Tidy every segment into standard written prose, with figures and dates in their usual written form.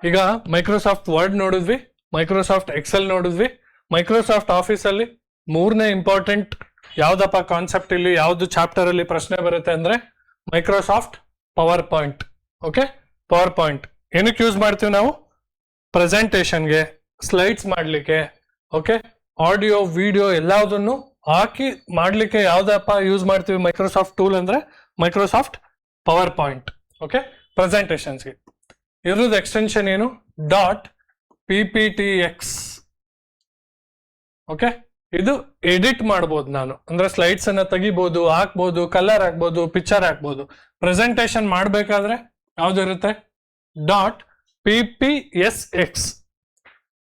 ಈಗ Microsoft word ನೋಡಿದ್ವಿ, Microsoft Excel ನೋಡಿದ್ವಿ. ಮೈಕ್ರೋಸಾಫ್ಟ್ ಆಫೀಸ್ ಅಲ್ಲಿ ಮೂರನೇ ಇಂಪಾರ್ಟೆಂಟ್ ಯಾವ್ದಪ್ಪ ಕಾನ್ಸೆಪ್ಟ್, ಇಲ್ಲಿ ಯಾವ್ದು ಚಾಪ್ಟರ್ ಅಲ್ಲಿ ಪ್ರಶ್ನೆ ಬರುತ್ತೆ ಅಂದ್ರೆ Microsoft power point. Okay, power point ಏನಕ್ಕೆ ಯೂಸ್ ಮಾಡ್ತೀವಿ ನಾವು? ಪ್ರೆಸೆಂಟೇಶನ್ಗೆ, ಸ್ಲೈಡ್ಸ್ ಮಾಡ್ಲಿಕ್ಕೆ, ಓಕೆ, ಆಡಿಯೋ ವಿಡಿಯೋ ಎಲ್ಲದನ್ನು ಹಾಕಿ ಮಾಡ್ಲಿಕ್ಕೆ ಯಾವ್ದಪ್ಪ ಯೂಸ್ ಮಾಡ್ತೀವಿ ಮೈಕ್ರೋಸಾಫ್ಟ್ ಟೂಲ್ ಅಂದ್ರೆ ಮೈಕ್ರೋಸಾಫ್ಟ್ ಪವರ್ ಪಾಯಿಂಟ್. ಓಕೆ, ಪ್ರೆಸೆಂಟೇಶನ್ಸ್ಗೆ ಇರೋದು ಎಕ್ಸ್ಟೆನ್ಷನ್ ಏನು? .pptx. ಓಕೆ, ಇದು ಎಡಿಟ್ ಮಾಡ್ಬೋದು ನಾನು, ಅಂದ್ರೆ ಸ್ಲೈಡ್ಸ್ ಅನ್ನ ತೆಗಿಬಹುದು, ಹಾಕ್ಬೋದು, ಕಲರ್ ಹಾಕ್ಬೋದು, ಪಿಕ್ಚರ್ ಹಾಕ್ಬೋದು. ಪ್ರೆಸೆಂಟೇಶನ್ ಮಾಡ್ಬೇಕಾದ್ರೆ ಯಾವ್ದಿರುತ್ತೆ? .ppsx.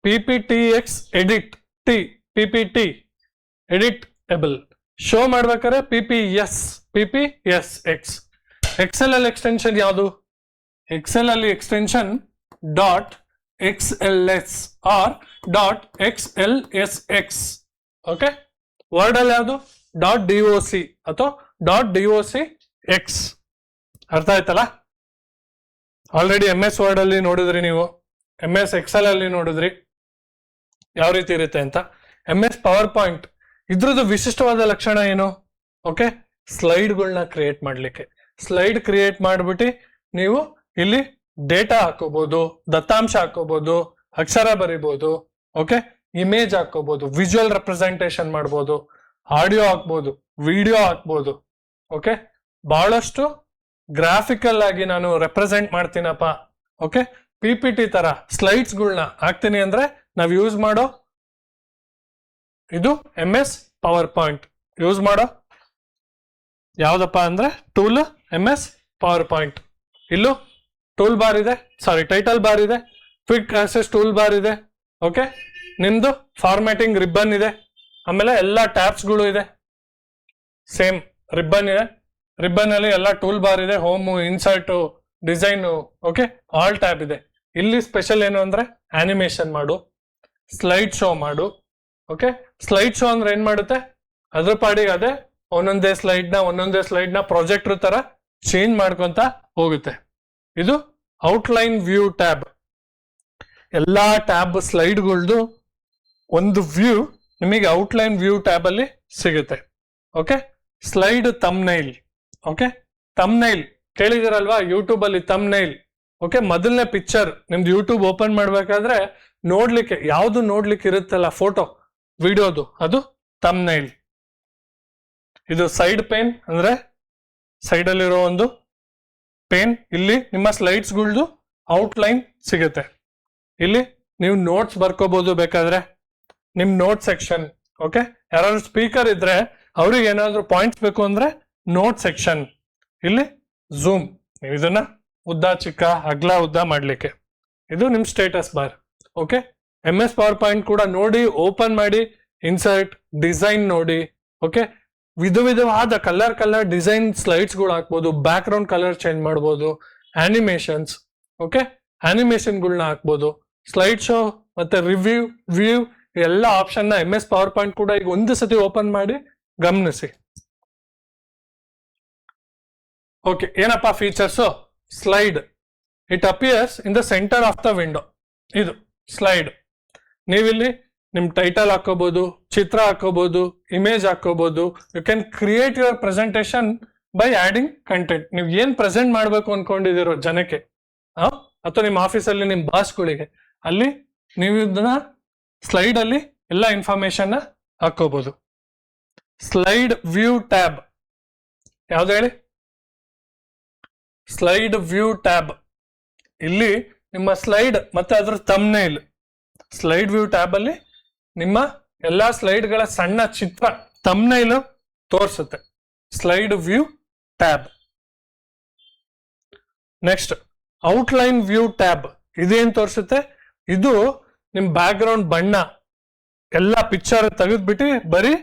pptx edit, ppt editable. Show ಮಾಡ್ಬೇಕಾದ್ರೆ ppsx. ಎಕ್ಸೆಲ್ ಅಲ್ಲಿ ಎಕ್ಸ್ಟೆನ್ಷನ್ ಯಾವುದು? ಎಕ್ಸೆಲ್ ಅಲ್ಲಿ extension .xls or .xlsx. Okay, word ಅಲ್ಲಿ ಯಾವುದು? .doc ಅಥವಾ .docx. ಅರ್ಥ ಆಯ್ತಲ್ಲ? ಆಲ್ರೆಡಿ MS ವರ್ಡ್ ಅಲ್ಲಿ ನೋಡಿದ್ರಿ ನೀವು, MS ಎಕ್ಸೆಲ್ ಅಲ್ಲಿ ನೋಡಿದ್ರಿ ಯಾವ ರೀತಿ ಇರುತ್ತೆ ಅಂತ. MS ಪವರ್ ಪಾಯಿಂಟ್ ಇದ್ರದ್ದು ವಿಶಿಷ್ಟವಾದ ಲಕ್ಷಣ ಏನು? ಓಕೆ, ಸ್ಲೈಡ್ಗಳನ್ನ ಕ್ರಿಯೇಟ್ ಮಾಡ್ಲಿಕ್ಕೆ. ಸ್ಲೈಡ್ ಕ್ರಿಯೇಟ್ ಮಾಡ್ಬಿಟ್ಟು ನೀವು ಇಲ್ಲಿ ಡೇಟಾ ಹಾಕೋಬಹುದು, ದತ್ತಾಂಶ ಹಾಕೋಬಹುದು, ಅಕ್ಷರ ಬರಿಬಹುದು, ಓಕೆ, ಇಮೇಜ್ ಹಾಕೋಬಹುದು, ವಿಜುವಲ್ ರೆಪ್ರೆಸೆಂಟೇಶನ್ ಮಾಡ್ಬೋದು, ಆಡಿಯೋ ಹಾಕ್ಬೋದು, ವಿಡಿಯೋ ಹಾಕ್ಬೋದು. ಓಕೆ, ಬಹಳಷ್ಟು ಗ್ರಾಫಿಕಲ್ ಆಗಿ ನಾನು ರೆಪ್ರೆಸೆಂಟ್ ಮಾಡ್ತೀನಪ್ಪ. ಓಕೆ, PPT ತರ ಸ್ಲೈಡ್ಸ್ಗಳನ್ನ ಹಾಕ್ತೀನಿ ಅಂದ್ರೆ ನಾವು ಯೂಸ್ ಮಾಡೋ ಇದು MS ಪವರ್ ಪಾಯಿಂಟ್. ಯೂಸ್ ಮಾಡೋ ಯಾವ್ದಪ್ಪ ಅಂದ್ರೆ ಟೂಲ್ MS ಪವರ್ ಪಾಯಿಂಟ್. ಇಲ್ಲೂ ಟೂಲ್ ಬಾರ್ ಇದೆ, ಸಾರಿ ಟೈಟಲ್ ಬಾರ್ ಇದೆ, ಕ್ವಿಕ್ ಆಕ್ಸೆಸ್ ಟೂಲ್ ಬಾರ್ ಇದೆ. ಓಕೆ, ನಿಮ್ದು ಫಾರ್ಮ್ಯಾಟಿಂಗ್ ರಿಬ್ಬನ್ ಇದೆ, ಆಮೇಲೆ ಎಲ್ಲ ಟ್ಯಾಬ್ಸ್ಗಳು ಇದೆ, ಸೇಮ್ ರಿಬ್ಬನ್ ಇದೆ. ರಿಬ್ಬನ್ ಅಲ್ಲಿ ಎಲ್ಲ ಟೂಲ್ ಬಾರ್ ಇದೆ, home, insert, design, okay, all tab ಇದೆ. ಇಲ್ಲಿ ಸ್ಪೆಷಲ್ ಏನು ಅಂದ್ರೆ ಆನಿಮೇಷನ್ ಮಾಡು, ಸ್ಲೈಡ್ ಶೋ ಮಾಡು. ಓಕೆ, ಸ್ಲೈಡ್ ಶೋ ಅಂದ್ರೆ ಏನ್ ಮಾಡುತ್ತೆ? ಅದ್ರ ಪಾಡಿಗೆ ಅದೇ ಒಂದೊಂದೇ ಸ್ಲೈಡ್ ನ ಪ್ರಾಜೆಕ್ಟರ್ ತರ ಚೇಂಜ್ ಮಾಡ್ಕೊಂತ ಹೋಗುತ್ತೆ. ಇದು ಔಟ್ಲೈನ್ ವ್ಯೂ ಟ್ಯಾಬ್. ಎಲ್ಲಾ ಟ್ಯಾಬ್ ಸ್ಲೈಡ್ಗಳ್ದು ಒಂದು ವ್ಯೂ ನಿಮಗೆ ಔಟ್ಲೈನ್ ವ್ಯೂ ಟ್ಯಾಬ್ ಅಲ್ಲಿ ಸಿಗುತ್ತೆ. Okay, slide thumbnail. Okay, thumbnail ಕೇಳಿದಿರಲ್ವಾ ಯೂಟ್ಯೂಬ್ ಅಲ್ಲಿ ತಮ್ನೈಲ್. ಓಕೆ, ಮೊದಲನೇ ಪಿಕ್ಚರ್ ನಿಮ್ದು ಯೂಟ್ಯೂಬ್ ಓಪನ್ ಮಾಡ್ಬೇಕಾದ್ರೆ ನೋಡ್ಲಿಕ್ಕೆ ಯಾವ್ದು ನೋಡ್ಲಿಕ್ಕೆ ಇರುತ್ತಲ್ಲ ಫೋಟೋ ವಿಡಿಯೋದು, ಅದು ತಮ್ನೈಲ್. ಇದು ಸೈಡ್ ಪೇನ್ ಅಂದ್ರೆ ಸೈಡ್ ಅಲ್ಲಿರೋ ಒಂದು ಪೇನ್. ಇಲ್ಲಿ ನಿಮ್ಮ ಸ್ಲೈಡ್ಸ್ಗಳ್ದು ಔಟ್ಲೈನ್ ಸಿಗುತ್ತೆ. ಇಲ್ಲಿ ನೀವು ನೋಟ್ಸ್ ಬರ್ಕೋಬಹುದು ಬೇಕಾದ್ರೆ, ನಿಮ್ ನೋಟ್ ಸೆಕ್ಷನ್. ಓಕೆ, ಯಾರಾದ್ರೂ ಸ್ಪೀಕರ್ ಇದ್ರೆ ಅವ್ರಿಗೆ ಏನಾದ್ರು ಪಾಯಿಂಟ್ಸ್ ಬೇಕು ಅಂದ್ರೆ ನೋಟ್ ಸೆಕ್ಷನ್. ಇಲ್ಲಿ ಝೂಮ್, ನೀವು ಇದನ್ನ ಉದ್ದ ಚಿಕ್ಕ ಅಗ್ಲ ಉದ್ದ ಮಾಡ್ಲಿಕ್ಕೆ. ಇದು ನಿಮ್ status bar. Okay, MS PowerPoint ಕೂಡ ನೋಡಿ, ಓಪನ್ ಮಾಡಿ, ಇನ್ಸರ್ಟ್, ಡಿಸೈನ್ ನೋಡಿ. ಓಕೆ, ವಿಧವಾದ ಕಲರ್ ಡಿಸೈನ್ ಸ್ಲೈಡ್ಸ್ಗಳು ಹಾಕ್ಬೋದು, ಬ್ಯಾಕ್ ಗ್ರೌಂಡ್ ಕಲರ್ ಚೇಂಜ್ ಮಾಡ್ಬೋದು, ಆನಿಮೇಷನ್ಸ್. ಓಕೆ, ಆನಿಮೇಷನ್ಗಳನ್ನ ಹಾಕ್ಬೋದು, ಸ್ಲೈಡ್ ಶೋ ಮತ್ತೆ ರಿವ್ಯೂ, ವ್ಯೂ ಎಲ್ಲ ಆಪ್ಷನ್ ನ MS ಪವರ್ ಪಾಯಿಂಟ್ ಕೂಡ ಈಗ ಒಂದು ಸತಿ ಓಪನ್ ಮಾಡಿ ಗಮನಿಸಿ. ಓಕೆ, ಏನಪ್ಪಾ features? Slide, it appears in the centre of the window. ಇದು ಸ್ಲೈಡ್. ನೀವಿಲ್ಲಿ ನಿಮ್ ಟೈಟಲ್ ಹಾಕೋಬಹುದು, ಚಿತ್ರ ಹಾಕೋಬಹುದು, ಇಮೇಜ್ ಹಾಕೋಬಹುದು. You can create your presentation by adding content. ನೀವು ಏನ್ ಪ್ರೆಸೆಂಟ್ ಮಾಡ್ಬೇಕು ಅನ್ಕೊಂಡಿದಿರೋ ಜನಕ್ಕೆ ಅಥವಾ ನಿಮ್ಮ ಆಫೀಸಲ್ಲಿ ನಿಮ್ ಬಾಸ್ಗಳಿಗೆ, ಅಲ್ಲಿ ನೀವು ಇದನ್ನ ಸ್ಲೈಡ್ ಅಲ್ಲಿ ಎಲ್ಲ ಇನ್ಫಾರ್ಮೇಶನ್ ಹಾಕೋಬಹುದು. ಸ್ಲೈಡ್ ವ್ಯೂ ಟ್ಯಾಬ್ ಯಾವ್ದು ಹೇಳಿ? Slide view tab. ಇಲ್ಲಿ ನಿಮ್ಮ ಸ್ಲೈಡ್ ಮತ್ತೆ ಅದ್ರ ತಮ್ನೈಲ್. ಸ್ಲೈಡ್ ವ್ಯೂ ಟ್ಯಾಬ್ ಅಲ್ಲಿ ನಿಮ್ಮ ಎಲ್ಲಾ ಸ್ಲೈಡ್ಗಳ ಸಣ್ಣ ಚಿತ್ರ ತಮ್ನೈಲ್ ತೋರಿಸುತ್ತೆ. Slide view tab. Next outline view tab. ಇದೇನ್ ತೋರಿಸುತ್ತೆ? ಇದು ನಿಮ್ ಬ್ಯಾಕ್ ಗ್ರೌಂಡ್ ಬಣ್ಣ ಎಲ್ಲ ಪಿಕ್ಚರ್ ತೆಗೆದ್ಬಿಟ್ಟು ಬರೀ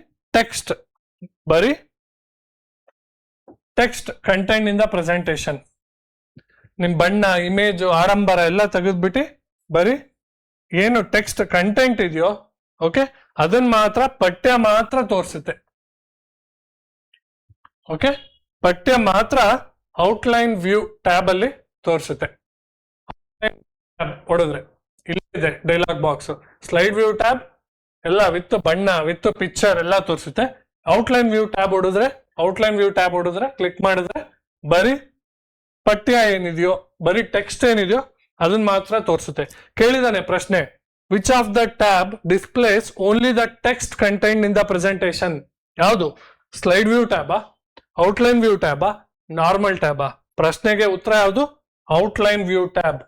ಟೆಕ್ಸ್ಟ್ ಕಂಟೆಂಟ್ ಇಂದ ಪ್ರೆಸೆಂಟೇಶನ್. ನಿಮ್ ಬಣ್ಣ, ಇಮೇಜ್, ಆಡಂಬರ ಎಲ್ಲ ತೆಗೆದ್ಬಿಟ್ಟು ಬರೀ ಏನು ಟೆಕ್ಸ್ಟ್ ಕಂಟೆಂಟ್ ಇದೆಯೋ, ಓಕೆ, ಅದನ್ನ ಮಾತ್ರ ಪಠ್ಯ ಮಾತ್ರ ತೋರಿಸುತ್ತೆ. ಓಕೆ, ಪಠ್ಯ ಮಾತ್ರ ಔಟ್ಲೈನ್ ವ್ಯೂ ಟ್ಯಾಬ್ ಅಲ್ಲಿ ತೋರಿಸುತ್ತೆ. ಹೊಡೆದ್ರೆ ಇಲ್ಲಿದೆ dialogue box. Slide view tab ಎಲ್ಲ ವಿತ್ ಬಣ್ಣ ವಿತ್ ಪಿಕ್ಚರ್ ಎಲ್ಲ ತೋರಿಸುತ್ತೆ. ಔಟ್ಲೈನ್ ವ್ಯೂ ಟ್ಯಾಬ್ ಹೊಡೆದ್ರೆ ಕ್ಲಿಕ್ ಮಾಡಿದ್ರೆ ಬರೀ ಪಠ್ಯ ಏನಿದೆಯೋ, ಬರೀ ಟೆಕ್ಸ್ಟ್ ಏನಿದೆಯೋ ಅದನ್ನ ಮಾತ್ರ ತೋರಿಸುತ್ತೆ. ಕೇಳಿದಾನೆ ಪ್ರಶ್ನೆ, which of the tab displays only the text contained in the presentation? ಯಾವುದು? ಸ್ಲೈಡ್ ವ್ಯೂ ಟ್ಯಾಬಾ, ಔಟ್ಲೈನ್ ವ್ಯೂ ಟ್ಯಾಬಾ, ನಾರ್ಮಲ್ ಟ್ಯಾಬಾ? ಪ್ರಶ್ನೆಗೆ ಉತ್ತರ ಯಾವುದು? Outline view tab.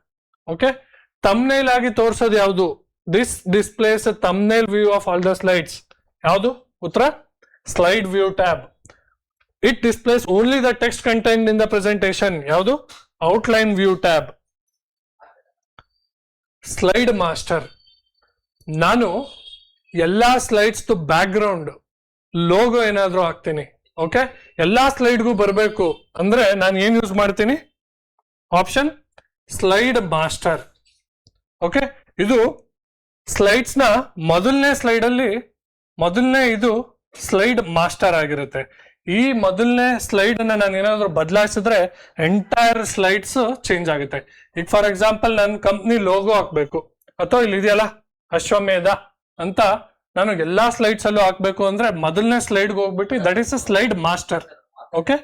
Okay. Thumbnail ಆಗಿ ತೋರಿಸೋದು ಯಾವುದು? This displays thumbnail view of all the slides. ಯಾವುದು ಉತ್ತರ? Slide view tab. It displays only the text contained in the presentation. ಯಾವುದು? Outline view tab. Slide master, ನಾನು ಎಲ್ಲಾ ಸ್ಲೈಡ್ಸ್ ಬ್ಯಾಕ್ ಗ್ರೌಂಡ್ ಲೋಗೋ ಏನಾದ್ರೂ ಹಾಕ್ತೀನಿ. ಓಕೆ, ಎಲ್ಲಾ ಸ್ಲೈಡ್ಗೂ ಬರಬೇಕು ಅಂದ್ರೆ ನಾನು ಏನ್ ಯೂಸ್ ಮಾಡ್ತೀನಿ? Option slide master. ಓಕೆ, ಇದು ಸ್ಲೈಡ್ಸ್ ನ ಮೊದಲನೇ ಇದು ಸ್ಲೈಡ್ ಮಾಸ್ಟರ್ ಆಗಿರುತ್ತೆ. ಈ ಮೊದಲನೇ ಸ್ಲೈಡ್ ಅನ್ನ ನಾನು ಏನಾದ್ರು ಬದಲಾಯಿಸಿದ್ರೆ ಎಂಟೈರ್ ಸ್ಲೈಡ್ಸ್ ಚೇಂಜ್ ಆಗುತ್ತೆ. ಈಗ ಫಾರ್ ಎಕ್ಸಾಂಪಲ್ ನನ್ನ ಕಂಪ್ನಿ ಲೋಗೋ ಹಾಕ್ಬೇಕು, ಅಥವಾ ಇಲ್ಲಿ ಇದೆಯಲ್ಲ ಅಶ್ವಮೇಧ ಅಂತ, ನಾನು ಎಲ್ಲಾ ಸ್ಲೈಡ್ಸ್ ಅಲ್ಲೂ ಹಾಕ್ಬೇಕು ಅಂದ್ರೆ ಮೊದಲನೇ ಸ್ಲೈಡ್ಗೆ ಹೋಗ್ಬಿಟ್ಟು that is a slide master. Okay,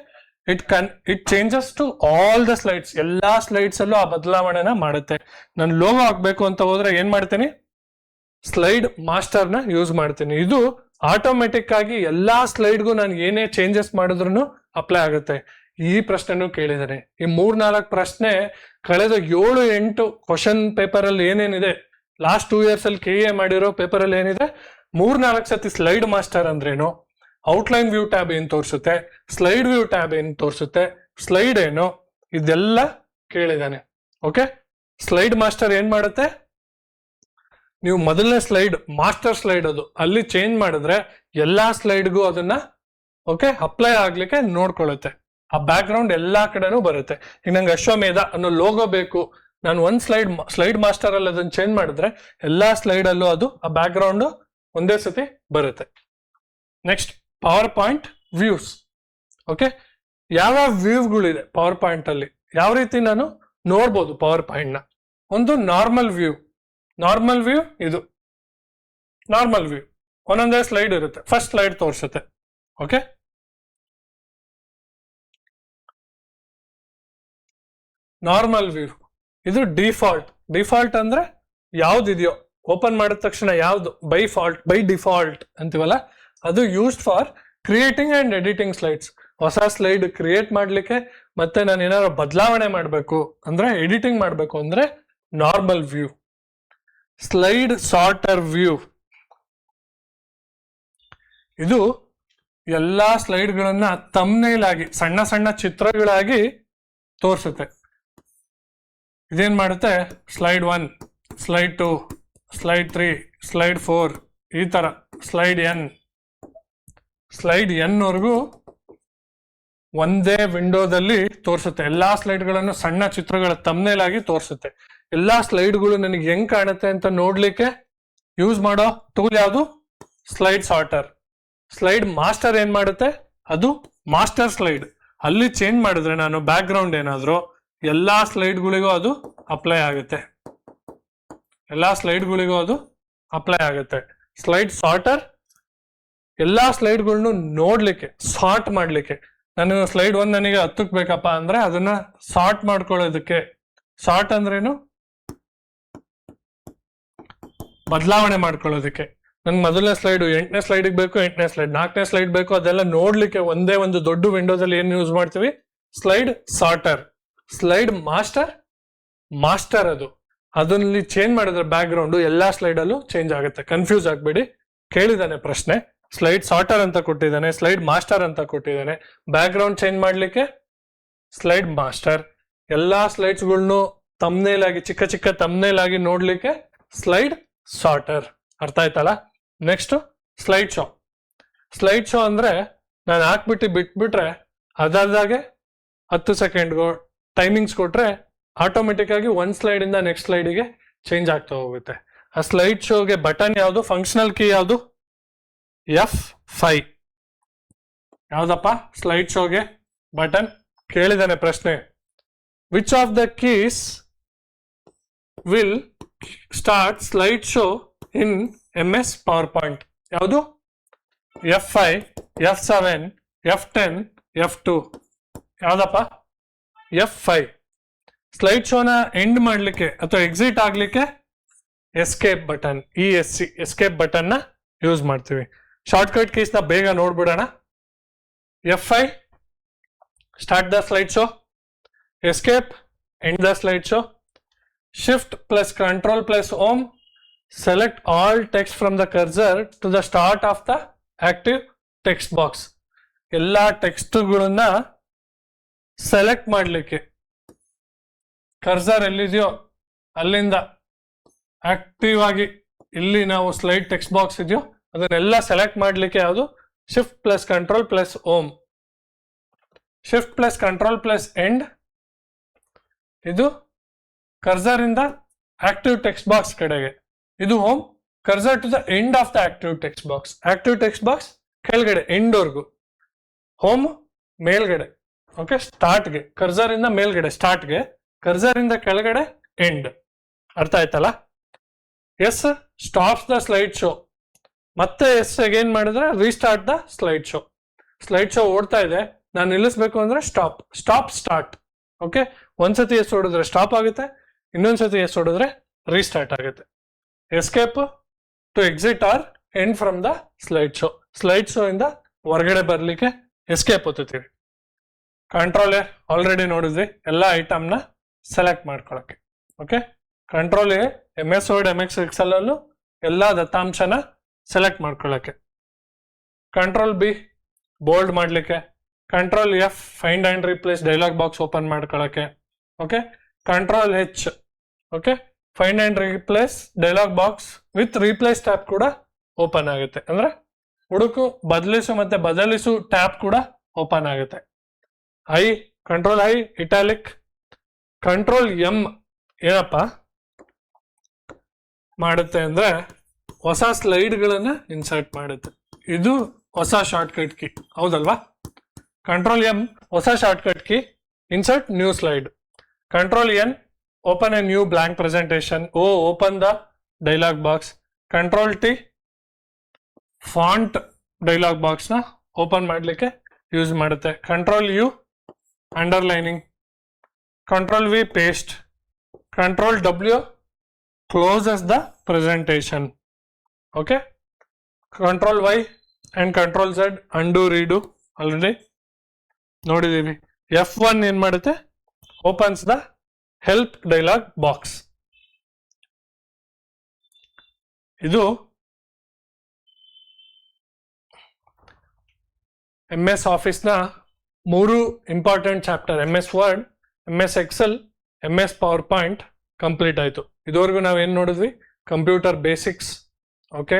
it changes to all the slides. ಎಲ್ಲಾ ಸ್ಲೈಡ್ಸ್ ಅಲ್ಲೂ ಆ ಬದಲಾವಣೆನ ಮಾಡುತ್ತೆ. ನಾನು ಲೋಗೋ ಹಾಕ್ಬೇಕು ಅಂತ ಹೋದ್ರೆ ಏನ್ ಮಾಡ್ತೀನಿ? ಸ್ಲೈಡ್ ಮಾಸ್ಟರ್ ನ ಯೂಸ್ ಮಾಡ್ತೀನಿ. ಇದು ಆಟೋಮೆಟಿಕ್ ಆಗಿ ಎಲ್ಲಾ ಸ್ಲೈಡ್ಗೂ ನಾನು ಏನೇ ಚೇಂಜಸ್ ಮಾಡಿದ್ರು ಅಪ್ಲೈ ಆಗುತ್ತೆ. ಈ ಪ್ರಶ್ನೆನೂ ಕೇಳಿದ್ದಾರೆ. ಈ 3-4 ಪ್ರಶ್ನೆ ಕಳೆದ 7-8 ಕ್ವಶನ್ ಪೇಪರ್ ಅಲ್ಲಿ ಏನೇನಿದೆ, ಲಾಸ್ಟ್ 2 years ಅಲ್ಲಿ KA ಮಾಡಿರೋ ಪೇಪರ್ ಅಲ್ಲಿ ಏನಿದೆ, 3-4 ಸತಿ ಸ್ಲೈಡ್ ಮಾಸ್ಟರ್ ಅಂದ್ರೇನು, ಔಟ್ಲೈನ್ ವ್ಯೂ ಟ್ಯಾಬ್ ಏನ್ ತೋರಿಸುತ್ತೆ, ಸ್ಲೈಡ್ ವ್ಯೂ ಟ್ಯಾಬ್ ಏನ್ ತೋರಿಸುತ್ತೆ, ಸ್ಲೈಡ್ ಏನು, ಇದೆಲ್ಲ ಕೇಳಿದಾನೆ. ಓಕೆ, ಸ್ಲೈಡ್ ಮಾಸ್ಟರ್ ಏನ್ ಮಾಡುತ್ತೆ? ನೀವು ಮೊದಲನೇ ಸ್ಲೈಡ್ ಮಾಸ್ಟರ್ ಸ್ಲೈಡ್ ಅದು ಅಲ್ಲಿ ಚೇಂಜ್ ಮಾಡಿದ್ರೆ ಎಲ್ಲಾ ಸ್ಲೈಡ್ಗೂ ಅದನ್ನ ಓಕೆ ಅಪ್ಲೈ ಆಗ್ಲಿಕ್ಕೆ ನೋಡ್ಕೊಳ್ಳುತ್ತೆ. ಆ ಬ್ಯಾಕ್ ಗ್ರೌಂಡ್ ಎಲ್ಲಾ ಕಡೆನೂ ಬರುತ್ತೆ. ಈಗ ನಂಗೆ ಅಶ್ವಮೇಧ ಅನ್ನೋ ಲೋಗೋ ಬೇಕು, ನಾನು ಒಂದ್ ಸ್ಲೈಡ್ ಮಾಸ್ಟರ್ ಅಲ್ಲಿ ಅದನ್ನ ಚೇಂಜ್ ಮಾಡಿದ್ರೆ ಎಲ್ಲಾ ಸ್ಲೈಡ್ ಅಲ್ಲೂ ಅದು ಆ ಬ್ಯಾಕ್ ಗ್ರೌಂಡ್ ಒಂದೇ ಸತಿ ಬರುತ್ತೆ. Next, power point views. Okay, ಯಾವ ವ್ಯೂಗಳಿದೆ ಪವರ್ ಪಾಯಿಂಟ್ ಅಲ್ಲಿ, ಯಾವ ರೀತಿ ನಾನು ನೋಡ್ಬೋದು ಪವರ್ ಪಾಯಿಂಟ್ ನ? ಒಂದು ನಾರ್ಮಲ್ ವ್ಯೂ. ಇದು ನಾರ್ಮಲ್ ವ್ಯೂ, ಒಂದೊಂದೇ ಸ್ಲೈಡ್ ಇರುತ್ತೆ. ಫಸ್ಟ್ ಸ್ಲೈಡ್ ತೋರಿಸುತ್ತೆ. Okay, normal view. ಇದು ಡಿಫಾಲ್ಟ್ ಅಂದ್ರೆ ಯಾವ್ದಿದೆಯೋ ಓಪನ್ ಮಾಡಿದ ತಕ್ಷಣ ಯಾವ್ದು ಬೈ ಡಿಫಾಲ್ಟ್ ಅಂತೀವಲ್ಲ, ಅದು used for creating and editing slides. ಹೊಸ ಸ್ಲೈಡ್ ಕ್ರಿಯೇಟ್ ಮಾಡ್ಲಿಕ್ಕೆ, ಮತ್ತೆ ನಾನು ಏನಾದ್ರು ಬದಲಾವಣೆ ಮಾಡಬೇಕು ಅಂದ್ರೆ, ಎಡಿಟಿಂಗ್ ಮಾಡಬೇಕು ಅಂದ್ರೆ normal view. Slide sorter view, ಇದು ಎಲ್ಲಾ ಸ್ಲೈಡ್ಗಳನ್ನ ತಮ್ನೇಲ್ ಆಗಿ ಸಣ್ಣ ಸಣ್ಣ ಚಿತ್ರಗಳಾಗಿ ತೋರಿಸುತ್ತೆ. ಇದೇನ್ ಮಾಡುತ್ತೆ? ಸ್ಲೈಡ್ 1, ಸ್ಲೈಡ್ 2, ಸ್ಲೈಡ್ 3, ಸ್ಲೈಡ್ 4, ಈ ತರ ಸ್ಲೈಡ್ ಎನ್ ವರೆಗೂ ಒಂದೇ ವಿಂಡೋದಲ್ಲಿ ತೋರಿಸುತ್ತೆ. ಎಲ್ಲಾ ಸ್ಲೈಡ್ಗಳನ್ನು ಸಣ್ಣ ಚಿತ್ರಗಳ ತಮ್ನೇಲ್ ಆಗಿ ತೋರಿಸುತ್ತೆ. ಎಲ್ಲಾ ಸ್ಲೈಡ್ಗಳು ನನಗೆ ಹೆಂಗ್ ಕಾಣುತ್ತೆ ಅಂತ ನೋಡ್ಲಿಕ್ಕೆ ಯೂಸ್ ಮಾಡೋ ಟೂಲ್ ಯಾವುದು? Slide sorter. ಸ್ಲೈಡ್ ಮಾಸ್ಟರ್ ಏನ್ ಮಾಡುತ್ತೆ? ಅದು ಮಾಸ್ಟರ್ ಸ್ಲೈಡ್. ಅಲ್ಲಿ ಚೇಂಜ್ ಮಾಡಿದ್ರೆ ನಾನು ಬ್ಯಾಕ್ ಗ್ರೌಂಡ್ ಏನಾದ್ರು, ಎಲ್ಲಾ ಸ್ಲೈಡ್ಗಳಿಗೂ ಅದು ಅಪ್ಲೈ ಆಗುತ್ತೆ. ಸ್ಲೈಡ್ ಸಾರ್ಟರ್ ಎಲ್ಲಾ ಸ್ಲೈಡ್ಗಳನ್ನು ನೋಡ್ಲಿಕ್ಕೆ, ಸಾರ್ಟ್ ಮಾಡ್ಲಿಕ್ಕೆ. ನಾನು ಸ್ಲೈಡ್ 1 ನನಗೆ 10ಕ್ಕೆ ಬೇಕಪ್ಪ ಅಂದ್ರೆ ಅದನ್ನ ಸಾರ್ಟ್ ಮಾಡ್ಕೊಳ್ಳೋದಕ್ಕೆ. ಸಾರ್ಟ್ ಅಂದ್ರೇನು? ಬದಲಾವಣೆ ಮಾಡ್ಕೊಳ್ಳೋದಕ್ಕೆ. ನನ್ಗೆ ಮೊದಲನೇ ಸ್ಲೈಡ್ 8ನೇ ಸ್ಲೈಡಿಗೆ ಬೇಕು, 8ನೇ ಸ್ಲೈಡ್ 4ನೇ ಸ್ಲೈಡ್ ಬೇಕು, ಅದೆಲ್ಲ ನೋಡ್ಲಿಕ್ಕೆ ಒಂದೇ ಒಂದು ದೊಡ್ಡ ವಿಂಡೋದಲ್ಲಿ ಏನ್ ಯೂಸ್ ಮಾಡ್ತೀವಿ? Slide sorter. ಸ್ಲೈಡ್ ಮಾಸ್ಟರ್ ಅದು, ಅದರಲ್ಲಿ ಚೇಂಜ್ ಮಾಡಿದ್ರೆ ಬ್ಯಾಕ್ ಗ್ರೌಂಡ್ ಎಲ್ಲಾ ಸ್ಲೈಡ್ ಅಲ್ಲೂ ಚೇಂಜ್ ಆಗುತ್ತೆ. ಕನ್ಫ್ಯೂಸ್ ಆಗ್ಬೇಡಿ. ಕೇಳಿದಾನೆ ಪ್ರಶ್ನೆ, ಸ್ಲೈಡ್ ಸಾರ್ಟರ್ ಅಂತ ಕೊಟ್ಟಿದ್ದಾನೆ, ಸ್ಲೈಡ್ ಮಾಸ್ಟರ್ ಅಂತ ಕೊಟ್ಟಿದ್ದಾನೆ. ಬ್ಯಾಕ್ ಗ್ರೌಂಡ್ ಚೇಂಜ್ ಮಾಡ್ಲಿಕ್ಕೆ ಸ್ಲೈಡ್ ಮಾಸ್ಟರ್, ಎಲ್ಲಾ ಸ್ಲೈಡ್ಸ್ಗಳನ್ನು ತಮ್ನೇಲ್ ಆಗಿ ಚಿಕ್ಕ ಚಿಕ್ಕ ತಮ್ನೇಲ್ ಆಗಿ ನೋಡ್ಲಿಕ್ಕೆ ಸ್ಲೈಡ್ ಸಾರ್ಟರ್. ಅರ್ಥ ಆಯ್ತಲ್ಲ? ನೆಕ್ಸ್ಟ್, ಸ್ಲೈಡ್ ಶೋ ಅಂದ್ರೆ ನಾನು ಹಾಕ್ಬಿಟ್ಟು ಬಿಟ್ಬಿಟ್ರೆ ಅದಾದಾಗೆ 10 ಸೆಕೆಂಡ್ಗೋ ಟೈಮಿಂಗ್ಸ್ ಕೊಟ್ರೆ ಆಟೋಮೆಟಿಕ್ ಆಗಿ ಒಂದ್ ಸ್ಲೈಡ್ ಇಂದ ನೆಕ್ಸ್ಟ್ ಸ್ಲೈಡಿಗೆ ಚೇಂಜ್ ಆಗ್ತಾ ಹೋಗುತ್ತೆ. ಆ ಸ್ಲೈಡ್ ಶೋಗೆ ಬಟನ್ ಯಾವುದು? ಫಂಕ್ಷನಲ್ ಕೀ ಯಾವುದು? F5. ಯಾವ್ದಪ್ಪ ಸ್ಲೈಡ್ ಶೋಗೆ ಬಟನ್? ಕೇಳಿದಾನೆ ಪ್ರಶ್ನೆ, which of the keys will start slide show in MS PowerPoint. ಯಾವುದು? F5, F7, F10, F2. ಯಾವ್ದಪ್ಪ? F5. ಸ್ಲೈಡ್ ಶೋನ ಎಂಡ್ ಮಾಡಲಿಕ್ಕೆ ಅಥವಾ ಎಕ್ಸಿಟ್ ಆಗ್ಲಿಕ್ಕೆ escape button, ESC escape button ನ ಯೂಸ್ ಮಾಡ್ತೀವಿ. ಶಾರ್ಟ್ಕಟ್ ಕೀಸ್ ನ ಬೇಗ ನೋಡ್ಬಿಡೋಣ. F5 start the slide show, escape end the slide show, shift plus control plus home select all text from the cursor to the start of the active text box. ಎಲ್ಲ ಟೆಕ್ಸ್ಟ್ಗಳನ್ನ select ಮಾಡಲಿಕ್ಕೆ cursor ಎಲ್ಲಿದೆಯೋ ಅಲ್ಲಿಂದ active ಆಗಿ ಇಲ್ಲಿ ನಾವು slide text box ಇದೆಯೋ ಅದನ್ನೆಲ್ಲ select ಮಾಡಲಿಕ್ಕೆ ಯಾವುದು? Shift plus control plus home. Shift plus control plus end, ಇದು ಕರ್ಸರ್ ಇಂದ ಆಕ್ಟಿವ್ ಟೆಕ್ಸ್ಟ್ ಬಾಕ್ಸ್ ಕಡೆಗೆ, ಇದು home. Cursor to the end of the active text box. Active text box ಕೆಳಗಡೆ ಎಂಡ್ವರೆಗೂ, ಹೋಮ್ ಮೇಲ್ಗಡೆ. ಓಕೆ, ಸ್ಟಾರ್ಟ್ಗೆ ಕರ್ಸರ್ ಇಂದ ಮೇಲ್ಗಡೆ ಸ್ಟಾರ್ಟ್ಗೆ, ಕರ್ಸರ್ ಇಂದ ಕೆಳಗಡೆ ಎಂಡ್. ಅರ್ಥ ಆಯ್ತಲ್ಲ? S stops the slide show. ಮತ್ತೆ ಎಸ್ ಅಗೇನ್ ಮಾಡಿದ್ರೆ restart the slide show. Slide show ಓಡ್ತಾ ಇದೆ, ನಾನು ನಿಲ್ಲಿಸ್ಬೇಕು ಅಂದ್ರೆ ಸ್ಟಾಪ್. Stop start. ಓಕೆ, ಒಂದ್ಸತಿ ಎಸ್ ಹೊಡಿದ್ರೆ ಸ್ಟಾಪ್ ಆಗುತ್ತೆ, ಇನ್ನೊಂದ್ಸತಿ ಎಸ್ ಹೊಡಿದ್ರೆ ರೀಸ್ಟಾರ್ಟ್ ಆಗುತ್ತೆ. Escape to exit or end from the slide show. Slide show ಇಂದ ಹೊರಗಡೆ ಬರ್ಲಿಕ್ಕೆ ಎಸ್ಕೇಪ್ ಒತ್ತುತ್ತೀವಿ. ಕಂಟ್ರೋಲ್ ಎ ಆಲ್ರೆಡಿ ನೋಡಿದ್ವಿ, ಎಲ್ಲ ಐಟಮ್ನ ಸೆಲೆಕ್ಟ್ ಮಾಡ್ಕೊಳಕ್ಕೆ. Okay, control A MS Word MX Excel ಅಲ್ಲೂ ಎಲ್ಲ ದತ್ತಾಂಶನ ಸೆಲೆಕ್ಟ್ ಮಾಡ್ಕೊಳ್ಳಕ್ಕೆ. ಕಂಟ್ರೋಲ್ B ಬೋಲ್ಡ್ ಮಾಡಲಿಕ್ಕೆ. Control F find and replace dialog box open ಮಾಡ್ಕೊಳ್ಳಕ್ಕೆ. Okay, control H okay find and replace dialog box with replace tab ಕೂಡ open ಆಗುತ್ತೆ. ಅಂದ್ರೆ ಹುಡುಕು, ಬದಲಿಸು ಮತ್ತೆ ಬದಲಿಸು ಟ್ಯಾಬ್ ಕೂಡ ಓಪನ್ ಆಗುತ್ತೆ. Control I italic. Control M ಏನಪ್ಪ ಮಾಡುತ್ತೆ ಅಂದ್ರೆ ಹೊಸ ಸ್ಲೈಡ್ಗಳನ್ನ ಇನ್ಸರ್ಟ್ ಮಾಡುತ್ತೆ. ಇದು ಹೊಸ ಶಾರ್ಟ್ಕಟ್ ಕೀ, ಹೌದಲ್ವಾ? ಕಂಟ್ರೋಲ್ M ಹೊಸ shortcut key, insert new slide. Control N open a new blank presentation. Open the dialog box. Control T font dialog box na open ಮಾಡಲಿಕ್ಕೆ ಯೂಸ್ ಮಾಡುತ್ತೆ. Control U underlining. Control V paste. Control W closes the presentation. Okay. Control Y and Control Z undo redo. Already ನೋಡಿದೀವಿ. F1 ಏನ್ ಮಾಡುತ್ತೆ? opens the help dialogue box. ಇದು MS ಆಫೀಸ್ನ 3 important chapter, MS Word, MS Excel, MS PowerPoint complete ಆಯಿತು. ಇದುವರೆಗೂ ನಾವು ಏನು ನೋಡಿದ್ವಿ? Computer basics, okay,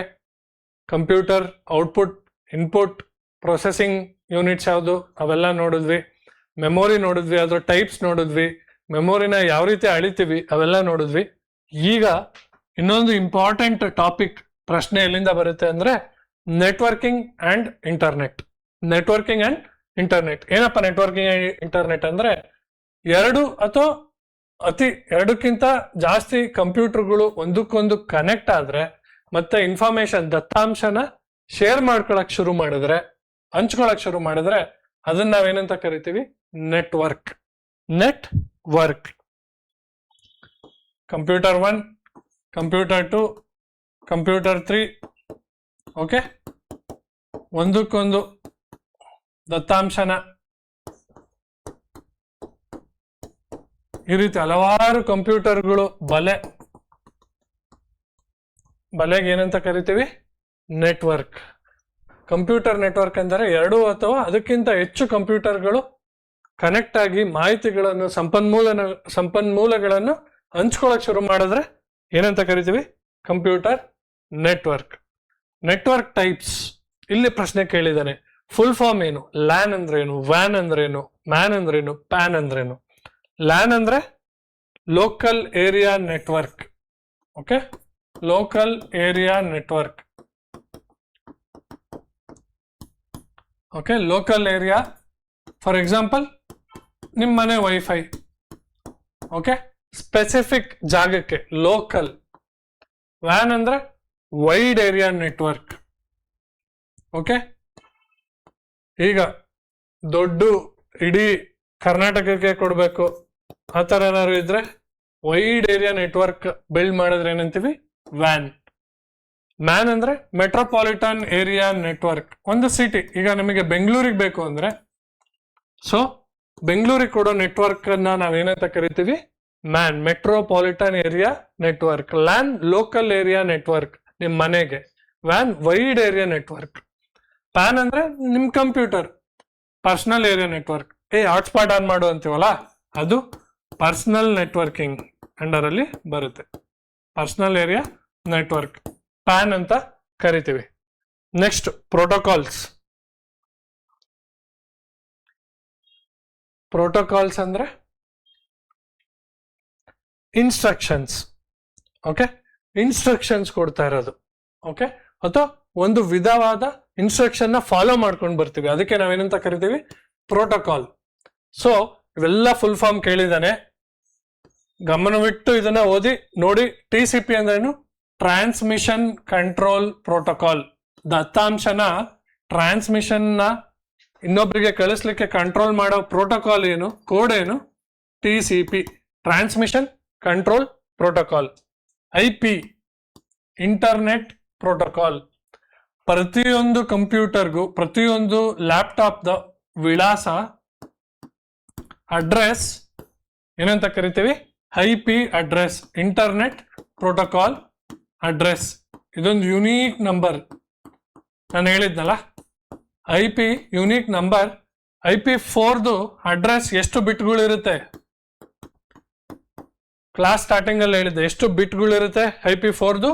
computer output, input, processing units ಯಾವುದು ಅವೆಲ್ಲ ನೋಡಿದ್ವಿ. ಮೆಮೊರಿ ನೋಡಿದ್ವಿ, ಅದರ ಟೈಪ್ಸ್ ನೋಡಿದ್ವಿ, ಮೆಮೊರಿನ ಯಾವ ರೀತಿ ಅಳಿತೀವಿ ಅವೆಲ್ಲ ನೋಡಿದ್ವಿ. ಈಗ ಇನ್ನೊಂದು ಇಂಪಾರ್ಟೆಂಟ್ ಟಾಪಿಕ್ ಪ್ರಶ್ನೆ ಎಲ್ಲಿಂದ ಬರುತ್ತೆ ಅಂದ್ರೆ networking and internet. Networking and internet ಏನಪ್ಪ? ನೆಟ್ವರ್ಕಿಂಗ್ ಅಂಡ್ ಇಂಟರ್ನೆಟ್ ಅಂದ್ರೆ ಎರಡಕ್ಕಿಂತ ಜಾಸ್ತಿ ಕಂಪ್ಯೂಟರ್ಗಳು ಒಂದಕ್ಕೊಂದು ಕನೆಕ್ಟ್ ಆದ್ರೆ ಮತ್ತೆ ಇನ್ಫಾರ್ಮೇಶನ್ ದತ್ತಾಂಶನ ಶೇರ್ ಮಾಡ್ಕೊಳಕ್ ಶುರು ಮಾಡಿದ್ರೆ, ಹಂಚ್ಕೊಳಕ್ ಶುರು ಮಾಡಿದ್ರೆ ಅದನ್ನ ನಾವೇನಂತ ಕರಿತೀವಿ? Network. Network. Computer 1, computer 2, computer 3 okay, ಒಂದಕ್ಕೊಂದು ದತ್ತಾಂಶನ ಈ ರೀತಿ ಹಲವಾರು ಕಂಪ್ಯೂಟರ್ಗಳು ಬಲೆಗೆ ಏನಂತ ಕರಿತೀವಿ? ನೆಟ್ವರ್ಕ್. ಕಂಪ್ಯೂಟರ್ ನೆಟ್ವರ್ಕ್ ಅಂದರೆ 2 ಅಥವಾ ಅದಕ್ಕಿಂತ ಹೆಚ್ಚು ಕಂಪ್ಯೂಟರ್ಗಳು ಕನೆಕ್ಟ್ ಆಗಿ ಮಾಹಿತಿಗಳನ್ನು, ಸಂಪನ್ಮೂಲಗಳನ್ನು ಹಂಚ್ಕೊಳಕ್ ಶುರು ಮಾಡಿದ್ರೆ ಏನಂತ ಕರಿತೀವಿ? Computer network. ನೆಟ್ವರ್ಕ್ ಟೈಪ್ಸ್ ಇಲ್ಲಿ ಪ್ರಶ್ನೆ ಕೇಳಿದ್ದಾನೆ. ಫುಲ್ ಫಾರ್ಮ್ ಏನು? ಲ್ಯಾನ್ ಅಂದ್ರೇನು, ವ್ಯಾನ್ ಅಂದ್ರೇನು, ಮ್ಯಾನ್ ಅಂದ್ರೇನು, ಪ್ಯಾನ್ ಅಂದ್ರೇನು? ಲ್ಯಾನ್ ಅಂದ್ರೆ local area network. Okay, local area network. Okay, local area for example ನಿಮ್ಮ ಮನೆ ವೈಫೈ. ಓಕೆ, ಸ್ಪೆಸಿಫಿಕ್ ಜಾಗಕ್ಕೆ, ಲೋಕಲ್. ವ್ಯಾನ್ ಅಂದ್ರೆ ವೈಡ್ ಏರಿಯಾ ನೆಟ್ವರ್ಕ್. ಓಕೆ, ಈಗ ದೊಡ್ಡ ಇಡೀ ಕರ್ನಾಟಕಕ್ಕೆ ಕೊಡಬೇಕು ಆ ಥರ ಏನಾದ್ರು ಇದ್ರೆ ವೈಡ್ ಏರಿಯಾ ನೆಟ್ವರ್ಕ್ ಬಿಲ್ಡ್ ಮಾಡಿದ್ರೆ ಏನಂತೀವಿ? ವ್ಯಾನ್. ಮ್ಯಾನ್ ಅಂದ್ರೆ ಮೆಟ್ರೋಪಾಲಿಟನ್ ಏರಿಯಾ ನೆಟ್ವರ್ಕ್. ಒಂದು ಸಿಟಿ, ಈಗ ನಮಗೆ ಬೆಂಗಳೂರಿಗೆ ಬೇಕು ಅಂದ್ರೆ, ಸೊ ಬೆಂಗಳೂರಿಗೆ ಕೊಡೋ ನೆಟ್ವರ್ಕ್ ಅನ್ನ ನಾವೇನಂತ ಕರಿತೀವಿ? Man, metropolitan area network. LAN, local area network, ನಿಮ್ ಮನೆಗೆ. Van, wide area network. PAN ಅಂದ್ರೆ ನಿಮ್ computer, personal area network. Hotspot on ಮಾಡು ಅಂತೀವಲ್ಲ, ಅದು ಪರ್ಸನಲ್ ನೆಟ್ವರ್ಕಿಂಗ್ ಅಂಡರ್ ಅಲ್ಲಿ ಬರುತ್ತೆ. ಪರ್ಸನಲ್ ಏರಿಯಾ ನೆಟ್ವರ್ಕ್ ಪ್ಯಾನ್ ಅಂತ ಕರಿತೀವಿ. Next, protocols. ಪ್ರೋಟೋಕಾಲ್ಸ್ ಅಂದ್ರೆ ಇನ್ಸ್ಟ್ರಕ್ಷನ್ಸ್. ಓಕೆ, ಇನ್ಸ್ಟ್ರಕ್ಷನ್ಸ್ ಕೊಡ್ತಾ ಇರೋದು. ಓಕೆ, ಅಥವಾ ಒಂದು ವಿಧವಾದ ಇನ್ಸ್ಟ್ರಕ್ಷನ್ ನ ಫಾಲೋ ಮಾಡ್ಕೊಂಡು ಬರ್ತೀವಿ, ಅದಕ್ಕೆ ನಾವೇನಂತ ಕರಿತೀವಿ? ಪ್ರೋಟೋಕಾಲ್. ಸೊ ಇವೆಲ್ಲ ಫುಲ್ ಫಾರ್ಮ್ ಕೇಳಿದಾನೆ, ಗಮನವಿಟ್ಟು ಇದನ್ನ ಓದಿ ನೋಡಿ. TCP ಅಂದ್ರೇನು? Transmission control protocol. ದತ್ತಾಂಶನ, ಟ್ರಾನ್ಸ್ಮಿಷನ್ ನ ಇನ್ನೊಬ್ಬರಿಗೆ ಕಳಿಸ್ಲಿಕ್ಕೆ ಕಂಟ್ರೋಲ್ ಮಾಡೋ ಪ್ರೋಟೋಕಾಲ್ ಏನು? ಕೋಡ್ ಏನು? TCP, transmission control protocol. IP, internet protocol. ಪ್ರತಿಯೊಂದು ಕಂಪ್ಯೂಟರ್ಗೂ, ಪ್ರತಿಯೊಂದು ಲ್ಯಾಪ್ಟಾಪ್ದ ವಿಳಾಸ, ಅಡ್ರೆಸ್ ಏನಂತ ಕರಿತೀವಿ? IP address, internet protocol address. ಇದೊಂದು ಯುನೀಕ್ ನಂಬರ್. ನಾನು ಹೇಳಿದ್ನಲ್ಲ, IP ಯುನೀಕ್ ನಂಬರ್. IP4ದು ಅಡ್ರೆಸ್ ಎಷ್ಟು ಬಿಟ್ಗಳಿರುತ್ತೆ? ಕ್ಲಾಸ್ ಸ್ಟಾರ್ಟಿಂಗ್ ಅಲ್ಲಿ ಹೇಳಿದ್ದೆ, ಎಷ್ಟು ಬಿಟ್ಗಳಿರುತ್ತೆ IP4ದು?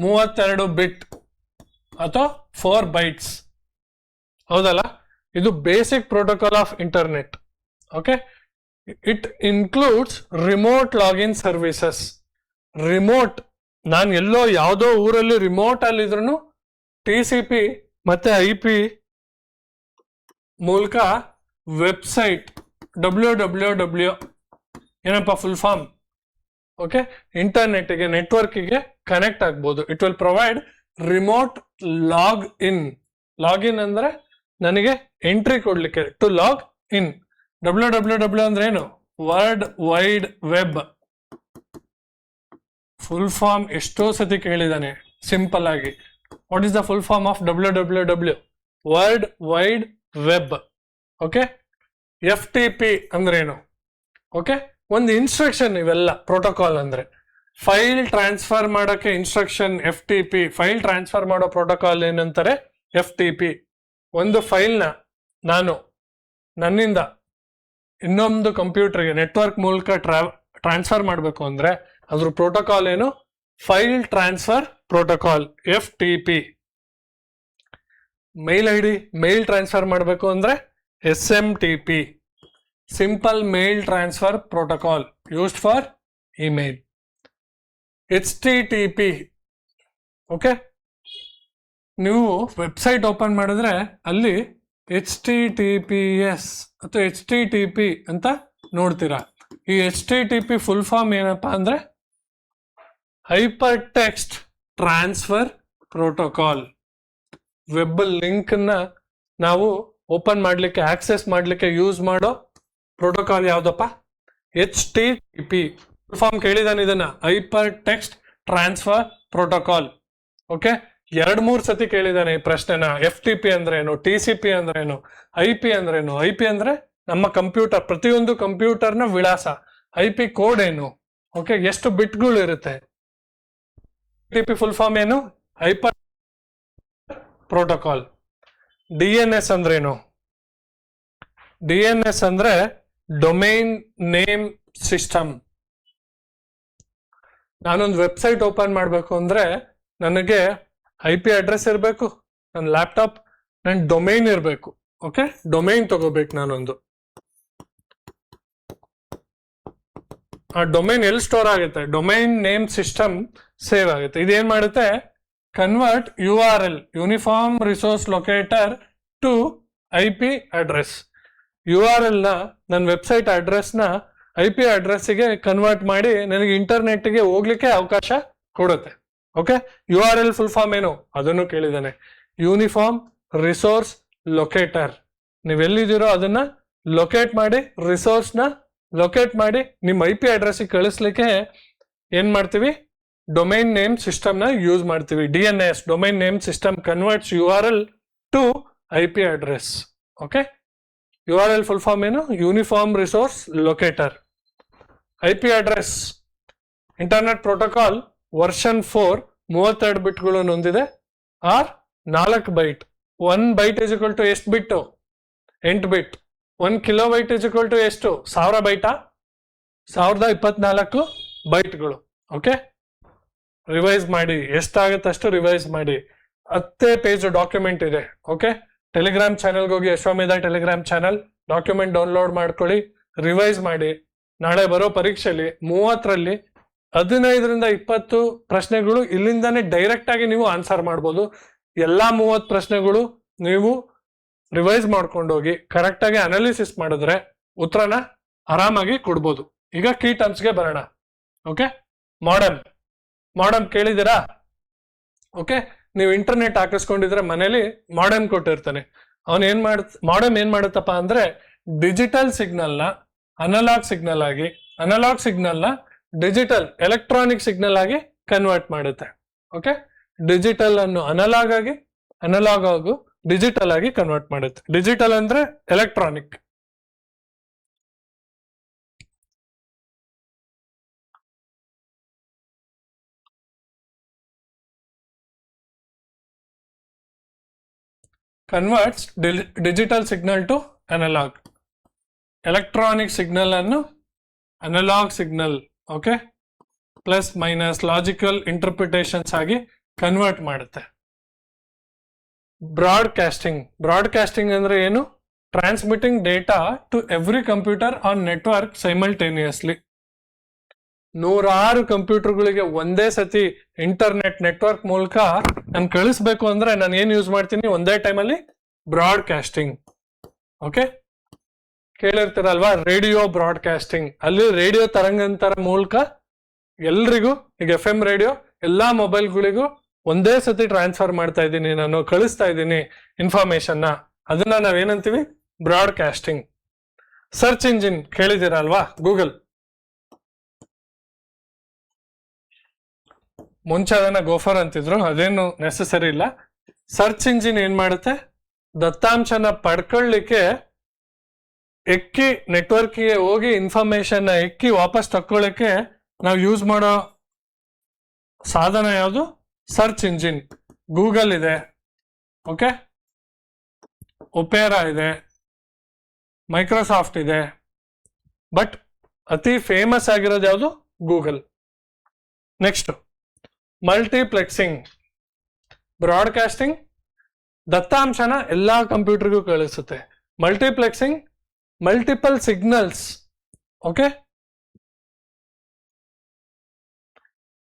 32 ಬಿಟ್ ಅಥವಾ 4 ಬೈಟ್ಸ್. ಹೌದಲ್ಲ? ಇದು basic protocol of internet. Okay, it includes remote login services. Remote, ನಾನು ಎಲ್ಲೋ ಯಾವುದೋ ಊರಲ್ಲಿ ರಿಮೋಟ್ ಅಲ್ಲಿದ್ರು TCP ಮತ್ತೆ IP ಮೂಲಕ ವೆಬ್ಸೈಟ್ www ಏನಪ್ಪ ಫುಲ್ ಫಾರ್ಮ್? ಓಕೆ, ಇಂಟರ್ನೆಟ್ಗೆ, ನೆಟ್ವರ್ಕ್ಗೆ ಕನೆಕ್ಟ್ ಆಗ್ಬೋದು. It will provide remote log in. Login ಅಂದ್ರೆ ನನಗೆ ಎಂಟ್ರಿ ಕೊಡ್ಲಿಕ್ಕೆ, ಟು ಲಾಗ್ ಇನ್. www ಅಂದ್ರೆ ಏನು? World wide web. Full form ಎಷ್ಟೋ ಸತಿ ಕೇಳಿದಾನೆ ಸಿಂಪಲ್ ಆಗಿ. What is the full form of www? World wide web. Okay, FTP ಅಂದ್ರೆ ಏನು? ಓಕೆ, ಒಂದು ಇನ್ಸ್ಟ್ರಕ್ಷನ್. ಇವೆಲ್ಲ ಪ್ರೋಟೋಕಾಲ್ ಅಂದ್ರೆ ಫೈಲ್ ಟ್ರಾನ್ಸ್ಫರ್ ಮಾಡೋಕೆ ಇನ್ಸ್ಟ್ರಕ್ಷನ್ FTP. ಫೈಲ್ ಟ್ರಾನ್ಸ್ಫರ್ ಮಾಡೋ ಪ್ರೋಟೋಕಾಲ್ ಏನಂತಾರೆ? FTP. ಒಂದು ಫೈಲ್ನ ನಾನು ನನ್ನಿಂದ ಇನ್ನೊಂದು ಕಂಪ್ಯೂಟರ್ಗೆ ನೆಟ್ವರ್ಕ್ ಮೂಲಕ ಟ್ರಾನ್ಸ್ಫರ್ ಮಾಡಬೇಕು ಅಂದ್ರೆ ಅದ್ರ ಪ್ರೋಟೋಕಾಲ್ ಏನು? File transfer protocol, FTP. Mail ID mail transfer ಮಾಡಬೇಕು ಅಂದ್ರೆ SMTP, simple mail transfer protocol, used for email. HTTP. Okay, ನೀವು ವೆಬ್ಸೈಟ್ ಓಪನ್ ಮಾಡಿದ್ರೆ ಅಲ್ಲಿ HTTPS ಅಥವಾ HTTP ಅಂತ ನೋಡ್ತೀರಾ. ಈ HTTP ಫುಲ್ ಫಾರ್ಮ್ ಏನಪ್ಪಾ ಅಂದ್ರೆ hypertext transfer protocol. Web link ನ ನಾವು ಓಪನ್ ಮಾಡ್ಲಿಕ್ಕೆ, ಆಕ್ಸೆಸ್ ಮಾಡ್ಲಿಕ್ಕೆ ಯೂಸ್ ಮಾಡೋ ಪ್ರೋಟೋಕಾಲ್ ಯಾವ್ದಪ್ಪ? HTTP. ಫುಲ್ ಫಾರ್ಮ್ ಕೇಳಿದಾನೆ ಇದನ್ನ, hypertext transfer protocol. Okay, 2-3 ಸತಿ ಕೇಳಿದಾನೆ ಈ ಪ್ರಶ್ನೆನ. FTP ಅಂದ್ರೆ ಏನು? TCP ಅಂದ್ರೆ ಏನು? IP ಅಂದ್ರೆ ಏನು? IP ಅಂದ್ರೆ ನಮ್ಮ ಕಂಪ್ಯೂಟರ್, ಪ್ರತಿಯೊಂದು ಕಂಪ್ಯೂಟರ್ನ ವಿಳಾಸ. IP ಕೋಡ್ ಏನು? ಓಕೆ, ಎಷ್ಟು ಬಿಟ್ಗಳು ಇರುತ್ತೆ? TCP ಫುಲ್ ಫಾರ್ಮ್ ಏನು? Hyper protocol. DNS ಅಂದ್ರೇನು? DNS ಅಂದ್ರೆ ಡೊಮೈನ್ ನೇಮ್ ಸಿಸ್ಟಮ್. ನಾನೊಂದು ವೆಬ್ಸೈಟ್ ಓಪನ್ ಮಾಡಬೇಕು ಅಂದ್ರೆ ನನಗೆ IP ಅಡ್ರೆಸ್ ಇರಬೇಕು, ನನ್ನ ಲ್ಯಾಪ್ಟಾಪ್, ನನ್ನ ಡೊಮೈನ್ ಇರಬೇಕು. ಓಕೆ, ಡೊಮೈನ್ ತಗೋಬೇಕು ನಾನೊಂದು. ಆ ಡೊಮೈನ್ ಎಲ್ಲಿ ಸ್ಟೋರ್ ಆಗುತ್ತೆ? ಡೊಮೈನ್ ನೇಮ್ ಸಿಸ್ಟಮ್ ಸೇವ್ ಆಗುತ್ತೆ. ಇದೇನ್ ಮಾಡುತ್ತೆ? Convert URL, uniform resource locator, to IP address. URL ನ, ನನ್ನ ವೆಬ್ಸೈಟ್ ಅಡ್ರೆಸ್ ನ IP ಅಡ್ರೆಸ್ಸಿಗೆ ಕನ್ವರ್ಟ್ ಮಾಡಿ ನನಗೆ ಇಂಟರ್ನೆಟ್ಗೆ ಹೋಗ್ಲಿಕ್ಕೆ ಅವಕಾಶ ಕೊಡುತ್ತೆ. ಓಕೆ, URL ಫುಲ್ ಫಾರ್ಮ್ ಏನು ಅದನ್ನು ಕೇಳಿದ್ದಾನೆ. Uniform resource locator. ನೀವೆಲ್ಲಿದ್ದೀರೋ ಅದನ್ನ ಲೊಕೇಟ್ ಮಾಡಿ, ರಿಸೋರ್ಸ್ನ ಲೊಕೇಟ್ ಮಾಡಿ ನಿಮ್ಮ IP ಅಡ್ರೆಸ್ಸಿಗೆ ಕಳಿಸ್ಲಿಕ್ಕೆ ಏನ್ ಮಾಡ್ತೀವಿ, ಡೊಮೈನ್ ನೇಮ್ ಸಿಸ್ಟಮ್ನ ಯೂಸ್ ಮಾಡ್ತೀವಿ. DNS domain name system converts URL to IP address. Okay, URL full form ಏನು, uniform resource locator. IP address internet protocol version 4 32 ಬಿಟ್ಗಳನ್ನು ಹೊಂದಿದೆ, or 4 byte. 1 byte is equal to ಎಷ್ಟು bit, 8 bit. 1 kilo byte is equal to ಎಷ್ಟು, 1000 ಬೈಟಾ, 1024 ಬೈಟ್ಗಳು. Okay, revise ಮಾಡಿ, ಎಷ್ಟಾಗುತ್ತೆ ಅಷ್ಟು revise ಮಾಡಿ. 10 ಪೇಜ್ ಡಾಕ್ಯುಮೆಂಟ್ ಇದೆ. ಓಕೆ, ಟೆಲಿಗ್ರಾಮ್ ಚಾನೆಲ್ಗೆ ಹೋಗಿ, ಅಶ್ವಮೇಧ ಟೆಲಿಗ್ರಾಮ್ ಚಾನೆಲ್, ಡಾಕ್ಯುಮೆಂಟ್ ಡೌನ್ಲೋಡ್ ಮಾಡ್ಕೊಳ್ಳಿ, ರಿವೈಸ್ ಮಾಡಿ. ನಾಳೆ ಬರೋ ಪರೀಕ್ಷೆಯಲ್ಲಿ 30ರಲ್ಲಿ 15ರಿಂದ 20 ಪ್ರಶ್ನೆಗಳು ಇಲ್ಲಿಂದಾನೇ ಡೈರೆಕ್ಟ್ ಆಗಿ ನೀವು ಆನ್ಸರ್ ಮಾಡ್ಬೋದು. ಎಲ್ಲಾ 30 ಪ್ರಶ್ನೆಗಳು ನೀವು ರಿವೈಸ್ ಮಾಡ್ಕೊಂಡೋಗಿ ಕರೆಕ್ಟ್ ಆಗಿ ಅನಾಲಿಸಿಸ್ ಮಾಡಿದ್ರೆ ಉತ್ತರನ ಆರಾಮಾಗಿ ಕೊಡ್ಬೋದು. ಈಗ ಕೀ ಟರ್ಮ್ಸ್ಗೆ ಬರೋಣ. ಓಕೆ, ಮಾಡಮ್ ಕೇಳಿದ್ದೀರಾ? ಓಕೆ, ನೀವು ಇಂಟರ್ನೆಟ್ ಹಾಕಿಸ್ಕೊಂಡಿದ್ರೆ ಮನೇಲಿ ಮಾಡಮ್ ಕೊಟ್ಟಿರ್ತಾನೆ. ಮಾಡಮ್ ಏನ್ ಮಾಡುತ್ತಪ್ಪ ಅಂದ್ರೆ ಡಿಜಿಟಲ್ ಸಿಗ್ನಲ್ನ ಅನಲಾಗ್ ಸಿಗ್ನಲ್ ಆಗಿ, ಅನಲಾಗ್ ಸಿಗ್ನಲ್ನ ಡಿಜಿಟಲ್ ಎಲೆಕ್ಟ್ರಾನಿಕ್ ಸಿಗ್ನಲ್ ಆಗಿ ಕನ್ವರ್ಟ್ ಮಾಡುತ್ತೆ. ಓಕೆ, ಡಿಜಿಟಲ್ ಅನ್ನು ಅನಲಾಗ್ ಆಗಿ, ಅನಲಾಗ್ ಆಗು ಡಿಜಿಟಲ್ ಆಗಿ ಕನ್ವರ್ಟ್ ಮಾಡುತ್ತೆ. ಡಿಜಿಟಲ್ ಅಂದ್ರೆ electronic. Converts digital signal to analogue. Electronic signal ಅನ್ನು analogue signal, okay, plus minus logical interpretations ಆಗಿ ಕನ್ವರ್ಟ್ ಮಾಡುತ್ತೆ. ಬ್ರಾಡ್ಕಾಸ್ಟಿಂಗ್ ಅಂದ್ರೆ ಏನು, transmitting data to every computer on network simultaneously. 100 ಕಂಪ್ಯೂಟರ್ಗಳಿಗೆ ಒಂದೇ ಸತಿ ಇಂಟರ್ನೆಟ್ ನೆಟ್ವರ್ಕ್ ಮೂಲಕ ನಾನು ಕಳಿಸ್ಬೇಕು ಅಂದ್ರೆ ನಾನು ಏನ್ ಯೂಸ್ ಮಾಡ್ತೀನಿ, ಒಂದೇ ಟೈಮಲ್ಲಿ ಬ್ರಾಡ್ಕಾಸ್ಟಿಂಗ್. ಓಕೆ, ಕೇಳಿರ್ತೀರಲ್ವಾ, ರೇಡಿಯೋ ಬ್ರಾಡ್ಕಾಸ್ಟಿಂಗ್. ಅಲ್ಲಿ ರೇಡಿಯೋ ತರಂಗಾಂತರ ಮೂಲಕ ಎಲ್ರಿಗೂ, ಈಗ FM ರೇಡಿಯೋ ಎಲ್ಲಾ ಮೊಬೈಲ್ಗಳಿಗೂ ಒಂದೇ ಸತಿ ಟ್ರಾನ್ಸ್ಫರ್ ಮಾಡ್ತಾ ಇದ್ದೀನಿ, ನಾನು ಕಳಿಸ್ತಾ ಇದ್ದೀನಿ ಇನ್ಫಾರ್ಮೇಶನ್ನ. ಅದನ್ನ ನಾವೇನಂತೀವಿ, ಬ್ರಾಡ್ಕಾಸ್ಟಿಂಗ್. ಸರ್ಚ್ ಇಂಜಿನ್ ಕೇಳಿದ್ದೀರಲ್ವಾ, ಗೂಗಲ್. ಮುಂಚೆ ಅದನ್ನ ಗೋಫರ್ ಅಂತಿದ್ರು, ಅದೇನು ನೆಸೆಸರಿ ಇಲ್ಲ. ಸರ್ಚ್ ಇಂಜಿನ್ ಏನ್ ಮಾಡುತ್ತೆ, ದತ್ತಾಂಶನ ಪಡ್ಕೊಳ್ಳಿಕ್ಕೆ ಎಕ್ಕಿ ನೆಟ್ವರ್ಕ್ಗೆ ಹೋಗಿ ಇನ್ಫಾರ್ಮೇಶನ್ ಎಕ್ಕಿ ವಾಪಸ್ ತಕ್ಕೊಳ್ಳಿಕ್ಕೆ ನಾವು ಯೂಸ್ ಮಾಡೋ ಸಾಧನ ಯಾವುದು, ಸರ್ಚ್ ಇಂಜಿನ್. ಗೂಗಲ್ ಇದೆ, ಓಕೆ, ಒಪೇರಾ ಇದೆ, ಮೈಕ್ರೋಸಾಫ್ಟ್ ಇದೆ, ಬಟ್ ಅತಿ ಫೇಮಸ್ ಆಗಿರೋದು ಯಾವುದು, ಗೂಗಲ್. Next multiplexing. ಬ್ರಾಡ್ಕಾಸ್ಟಿಂಗ್ ದತ್ತಾಂಶನ ಎಲ್ಲಾ ಕಂಪ್ಯೂಟರ್ಗೂ ಕಳಿಸುತ್ತೆ. Multiplexing multiple signals. ಓಕೆ,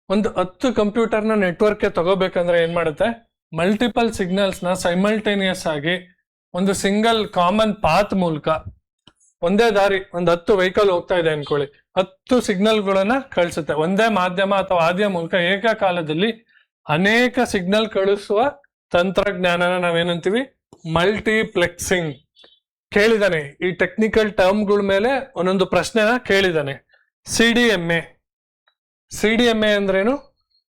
ಒಂದು 10 ಕಂಪ್ಯೂಟರ್ನ ನೆಟ್ವರ್ಕ್ಗೆ ತಗೋಬೇಕಂದ್ರೆ ಏನ್ ಮಾಡುತ್ತೆ, ಮಲ್ಟಿಪಲ್ ಸಿಗ್ನಲ್ಸ್ನ ಸೈಮಲ್ಟೇನಿಯಸ್ ಆಗಿ ಒಂದು ಸಿಂಗಲ್ ಕಾಮನ್ ಪಾತ್ ಮೂಲಕ, ಒಂದೇ ದಾರಿ, ಒಂದು 10 ವೆಹಿಕಲ್ ಹೋಗ್ತಾ ಇದೆ ಅನ್ಕೊಳ್ಳಿ, 10 ಸಿಗ್ನಲ್ಗಳನ್ನ ಕಳಿಸುತ್ತೆ. ಒಂದೇ ಮಾಧ್ಯಮ ಅಥವಾ ಆದಿಯ ಮೂಲಕ ಏಕಕಾಲದಲ್ಲಿ ಅನೇಕ ಸಿಗ್ನಲ್ ಕಳಿಸುವ ತಂತ್ರಜ್ಞಾನನ ನಾವೇನಂತೀವಿ, ಮಲ್ಟಿಪ್ಲೆಕ್ಸಿಂಗ್. ಕೇಳಿದಾನೆ ಈ ಟೆಕ್ನಿಕಲ್ ಟರ್ಮ್ಗಳ ಮೇಲೆ ಒಂದೊಂದು ಪ್ರಶ್ನೆನ ಕೇಳಿದಾನೆ. ಸಿಡಿಎಂಎ ಅಂದ್ರೇನು,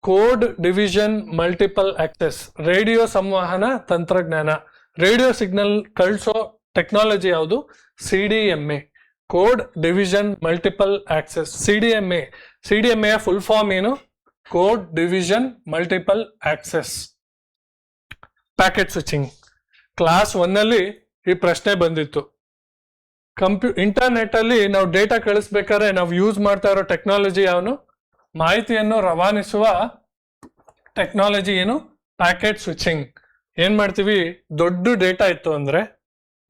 code division multiple access. Radio ಸಂವಹನ ತಂತ್ರಜ್ಞಾನ. ರೇಡಿಯೋ ಸಿಗ್ನಲ್ ಕಳಿಸೋ ಟೆಕ್ನಾಲಜಿ ಯಾವುದು, CDMA, code division multiple access. CDMA full form ಏನು, code division multiple access. Packet switching. Class 1ನಲ್ಲಿ ಈ ಪ್ರಶ್ನೆ ಬಂದಿತ್ತು. ಇಂಟರ್ನೆಟ್ ಅಲ್ಲಿ ನಾವು ಡೇಟಾ ಕಳಿಸ್ಬೇಕಾದ್ರೆ ನಾವು ಯೂಸ್ ಮಾಡ್ತಾ ಇರೋ ಟೆಕ್ನಾಲಜಿ ಯಾವನು, ಮಾಹಿತಿಯನ್ನು ರವಾನಿಸುವ ಟೆಕ್ನಾಲಜಿ ಏನು, ಪ್ಯಾಕೆಟ್ ಸ್ವಿಚಿಂಗ್. ಏನ್ ಮಾಡ್ತೀವಿ, ದೊಡ್ಡ ಡೇಟಾ ಇತ್ತು ಅಂದ್ರೆ,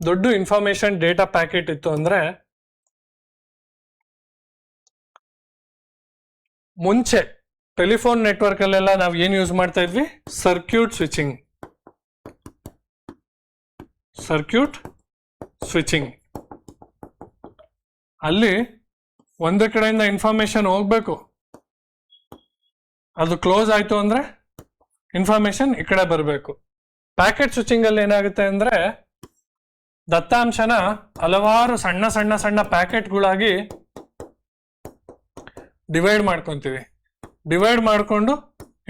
ದೊಡ್ಡ ಇನ್ಫಾರ್ಮೇಶನ್ ಡೇಟಾ ಪ್ಯಾಕೆಟ್ ಇತ್ತು ಅಂದ್ರೆ, ಮುಂಚೆ ಟೆಲಿಫೋನ್ ನೆಟ್ವರ್ಕ್ ಅಲ್ಲೆಲ್ಲ ನಾವು ಏನ್ ಯೂಸ್ ಮಾಡ್ತಾ ಇದ್ವಿ, ಸರ್ಕ್ಯೂಟ್ ಸ್ವಿಚಿಂಗ್. ಅಲ್ಲಿ ಒಂದು ಕಡೆಯಿಂದ ಇನ್ಫಾರ್ಮೇಶನ್ ಹೋಗ್ಬೇಕು, ಅದು ಕ್ಲೋಸ್ ಆಯ್ತು ಅಂದ್ರೆ ಇನ್ಫಾರ್ಮೇಶನ್ ಈ ಕಡೆ ಬರಬೇಕು. ಪ್ಯಾಕೆಟ್ ಸ್ವಿಚಿಂಗ್ ಅಲ್ಲಿ ಏನಾಗುತ್ತೆ ಅಂದ್ರೆ ದತ್ತಾಂಶನ ಹಲವಾರು ಸಣ್ಣ ಸಣ್ಣ ಸಣ್ಣ ಪ್ಯಾಕೆಟ್ಗಳಾಗಿ ಡಿವೈಡ್ ಮಾಡ್ಕೊಂತೀವಿ. ಡಿವೈಡ್ ಮಾಡಿಕೊಂಡು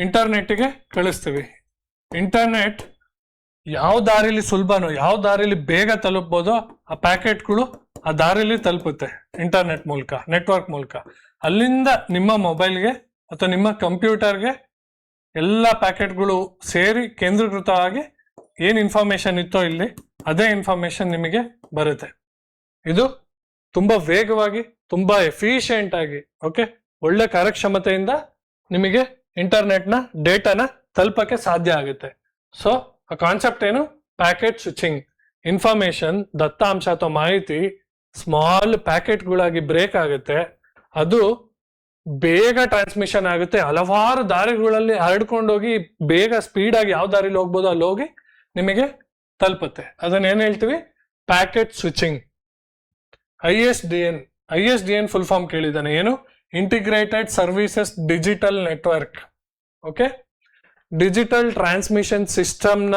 ಇಂಟರ್ನೆಟ್ಗೆ ಕಳಿಸ್ತೀವಿ. ಇಂಟರ್ನೆಟ್ ಯಾವ ದಾರಿಲಿ ಸುಲಭನೋ, ಯಾವ ದಾರಿಲಿ ಬೇಗ ತಲುಪ್ಬೋದೋ ಆ ಪ್ಯಾಕೆಟ್ಗಳು ಆ ದಾರಿಲಿ ತಲುಪುತ್ತೆ ಇಂಟರ್ನೆಟ್ ಮೂಲಕ, ನೆಟ್ವರ್ಕ್ ಮೂಲಕ. ಅಲ್ಲಿಂದ ನಿಮ್ಮ ಮೊಬೈಲ್ಗೆ ಅಥವಾ ನಿಮ್ಮ ಕಂಪ್ಯೂಟರ್ಗೆ ಎಲ್ಲ ಪ್ಯಾಕೆಟ್ಗಳು ಸೇರಿ ಕೇಂದ್ರೀಕೃತವಾಗಿ ಏನು ಇನ್ಫಾರ್ಮೇಶನ್ ಇತ್ತೋ ಇಲ್ಲಿ ಅದೇ ಇನ್ಫಾರ್ಮೇಶನ್ ನಿಮಗೆ ಬರುತ್ತೆ. ಇದು ತುಂಬಾ ವೇಗವಾಗಿ, ತುಂಬಾ ಎಫಿಷಿಯೆಂಟ್ ಆಗಿ, ಓಕೆ, ಒಳ್ಳೆ ಕಾರ್ಯಕ್ಷಮತೆಯಿಂದ ನಿಮಗೆ ಇಂಟರ್ನೆಟ್ನ ಡೇಟಾನ ತಲುಪಕ್ಕೆ ಸಾಧ್ಯ ಆಗುತ್ತೆ. ಸೊ ಆ ಕಾನ್ಸೆಪ್ಟ್ ಏನು? Packet switching. ಇನ್ಫಾರ್ಮೇಶನ್, ದತ್ತಾಂಶ ಅಥವಾ ಮಾಹಿತಿ ಸ್ಮಾಲ್ ಪ್ಯಾಕೆಟ್ಗಳಾಗಿ ಬ್ರೇಕ್ ಆಗುತ್ತೆ. ಅದು ಬೇಗ ಟ್ರಾನ್ಸ್ಮಿಷನ್ ಆಗುತ್ತೆ, ಹಲವಾರು ದಾರಿಗಳಲ್ಲಿ ಹರಡ್ಕೊಂಡೋಗಿ ಬೇಗ ಸ್ಪೀಡಾಗಿ ಯಾವ ದಾರಿಲಿ ಹೋಗ್ಬೋದು ಅಲ್ಲಿ ಹೋಗಿ ನಿಮಗೆ ತಲುಪುತ್ತೆ. ಅದನ್ನ ಏನ್ ಹೇಳ್ತೀವಿ? Packet switching. ISDN full form ಕೇಳಿದ್ದಾನೆ. ಏನು? Integrated services digital network. Okay, digital transmission ಸಿಸ್ಟಮ್ನ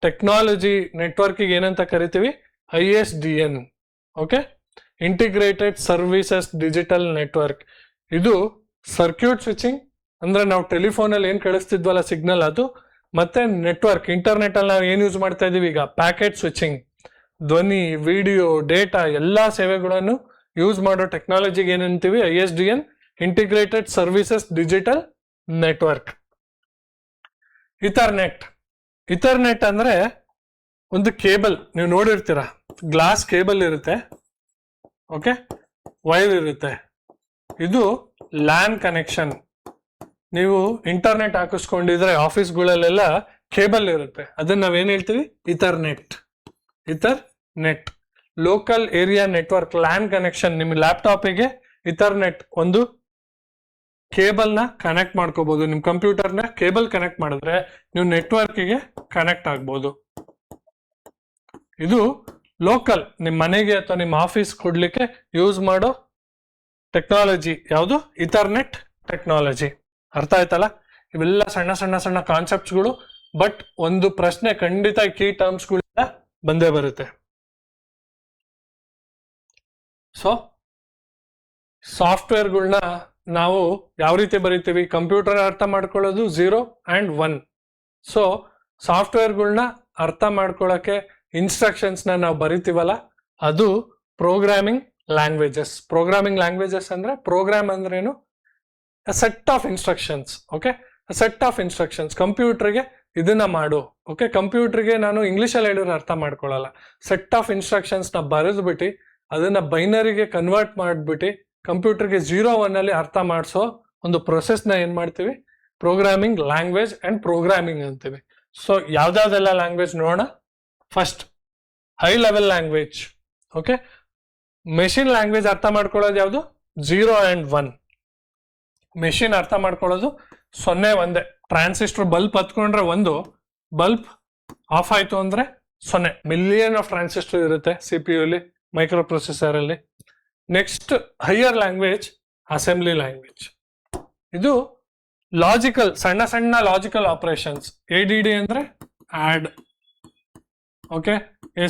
ಟೆಕ್ನಾಲಜಿ ನೆಟ್ವರ್ಕಿಗೆ ಏನಂತ ಕರಿತೀವಿ? ISDN. Okay, integrated services digital network. ಇದು ಸರ್ಕ್ಯೂಟ್ ಸ್ವಿಚಿಂಗ್ ಅಂದ್ರೆ ನಾವು ಟೆಲಿಫೋನಲ್ಲಿ ಏನ್ ಕಳಿಸ್ತಿದ್ವಲ್ಲ ಸಿಗ್ನಲ್, ಅದು ಮತ್ತೆ ನೆಟ್ವರ್ಕ್ ಇಂಟರ್ನೆಟ್ ಅಲ್ಲಿ ನಾವು ಏನ್ ಯೂಸ್ ಮಾಡ್ತಾ ಇದೀವಿ ಈಗ? Packet switching. ಧ್ವನಿ, ವಿಡಿಯೋ, ಡೇಟಾ ಎಲ್ಲಾ ಸೇವೆಗಳನ್ನು ಯೂಸ್ ಮಾಡೋ ಟೆಕ್ನಾಲಜಿಗೆ ಏನಂತೀವಿ? ISDN, integrated services digital network. Ethernet ಅಂದ್ರೆ ಒಂದು ಕೇಬಲ್, ನೀವು ನೋಡಿರ್ತೀರ, ಗ್ಲಾಸ್ ಕೇಬಲ್ ಇರುತ್ತೆ, ಓಕೆ, ವೈರ್ ಇರುತ್ತೆ. ಇದು ಲ್ಯಾನ್ ಕನೆಕ್ಷನ್. ನೀವು ಇಂಟರ್ನೆಟ್ ಹಾಕಿಸ್ಕೊಂಡಿದ್ರೆ ಆಫೀಸ್ಗಳಲ್ಲೆಲ್ಲ ಕೇಬಲ್ ಇರುತ್ತೆ, ಅದನ್ನ ನಾವೇನ್ ಹೇಳ್ತೀವಿ? Ethernet. Local area network, LAN connection. ನಿಮ್ಮ ಲ್ಯಾಪ್ಟಾಪಿಗೆ ಇಥರ್ನೆಟ್ ಒಂದು ಕೇಬಲ್ ನ ಕನೆಕ್ಟ್ ಮಾಡ್ಕೋಬಹುದು. ನಿಮ್ ಕಂಪ್ಯೂಟರ್ನ ಕೇಬಲ್ ಕನೆಕ್ಟ್ ಮಾಡಿದ್ರೆ ನೀವು ನೆಟ್ವರ್ಕ್ಗೆ ಕನೆಕ್ಟ್ ಆಗ್ಬೋದು. ಇದು ಲೋಕಲ್ ನಿಮ್ಮ ಮನೆಗೆ ಅಥವಾ ನಿಮ್ಮ ಆಫೀಸ್ ಕೊಡ್ಲಿಕ್ಕೆ ಯೂಸ್ ಮಾಡೋ ಟೆಕ್ನಾಲಜಿ ಯಾವುದು? Ethernet technology. ಅರ್ಥ ಆಯ್ತಲ್ಲ? ಇವೆಲ್ಲ ಸಣ್ಣ ಸಣ್ಣ ಸಣ್ಣ ಕಾನ್ಸೆಪ್ಟ್ಸ್ಗಳು, ಬಟ್ ಒಂದು ಪ್ರಶ್ನೆ ಖಂಡಿತ ಕೀ ಟರ್ಮ್ಸ್ಗಳಿಂದ ಬಂದೇ ಬರುತ್ತೆ. ಸೊ ಸಾಫ್ಟ್ವೇರ್ಗಳನ್ನ ನಾವು ಯಾವ ರೀತಿ ಬರೀತೀವಿ? ಕಂಪ್ಯೂಟರ್ ಅರ್ಥ ಮಾಡ್ಕೊಳ್ಳೋದು 0 and 1. ಸೊ ಸಾಫ್ಟ್ವೇರ್ಗಳನ್ನ ಅರ್ಥ ಮಾಡ್ಕೊಳ್ಳೋಕೆ ಇನ್ಸ್ಟ್ರಕ್ಷನ್ಸ್ನ ನಾವು ಬರಿತೀವಲ್ಲ, ಅದು ಪ್ರೋಗ್ರಾಮಿಂಗ್ ಲ್ಯಾಂಗ್ವೇಜಸ್. ಪ್ರೋಗ್ರಾಮಿಂಗ್ ಲ್ಯಾಂಗ್ವೇಜಸ್ ಅಂದ್ರೆ, ಪ್ರೋಗ್ರಾಮ್ ಅಂದ್ರೇನು? Set of instructions. Okay, set of instructions. ಕಂಪ್ಯೂಟರ್ಗೆ ಇದನ್ನ ಮಾಡು, ಓಕೆ, ಕಂಪ್ಯೂಟರ್ಗೆ ನಾನು ಇಂಗ್ಲೀಷಲ್ಲಿ ಹೇಳಿದ್ರೆ ಅರ್ಥ ಮಾಡ್ಕೊಳ್ಳಲ್ಲ. ಸೆಟ್ ಆಫ್ ಇನ್ಸ್ಟ್ರಕ್ಷನ್ಸ್ ನ ಬರೆದ್ಬಿಟ್ಟು ಅದನ್ನ ಬೈನರಿಗೆ ಕನ್ವರ್ಟ್ ಮಾಡ್ಬಿಟ್ಟು ಕಂಪ್ಯೂಟರ್ಗೆ 0, 1 ಅಲ್ಲಿ ಅರ್ಥ ಮಾಡಿಸೋ ಒಂದು ಪ್ರೊಸೆಸ್ನ ಏನ್ ಮಾಡ್ತೀವಿ? ಪ್ರೋಗ್ರಾಮಿಂಗ್ ಲ್ಯಾಂಗ್ವೇಜ್ ಅಂಡ್ ಪ್ರೋಗ್ರಾಮಿಂಗ್ ಅಂತೀವಿ. ಸೊ ಯಾವ್ದಾವ್ದೆಲ್ಲ ಲ್ಯಾಂಗ್ವೇಜ್ ನೋಡೋಣ. First high level language. Okay, machine language ಅರ್ಥ ಮಾಡ್ಕೊಳ್ಳೋದು ಯಾವುದು? 0 and 1. ಮೆಷಿನ್ ಅರ್ಥ ಮಾಡ್ಕೊಳ್ಳೋದು 0, 1. ಟ್ರಾನ್ಸಿಸ್ಟರ್ ಬಲ್ಬ್ ಹತ್ಕೊಂಡ್ರೆ 1, ಬಲ್ಬ್ ಆಫ್ ಆಯ್ತು ಅಂದ್ರೆ 0. ಮಿಲಿಯನ್ ಆಫ್ ಟ್ರಾನ್ಸಿಸ್ಟರ್ ಇರುತ್ತೆ CPU ಅಲ್ಲಿ, ಮೈಕ್ರೋ ಪ್ರೊಸೆಸರ್ ಅಲ್ಲಿ. Next higher language assembly language. ಇದು ಲಾಜಿಕಲ್, ಸಣ್ಣ ಸಣ್ಣ ಲಾಜಿಕಲ್ ಆಪರೇಷನ್ಸ್. ADD ಅಂದ್ರೆ ಆಡ್, ಓಕೆ,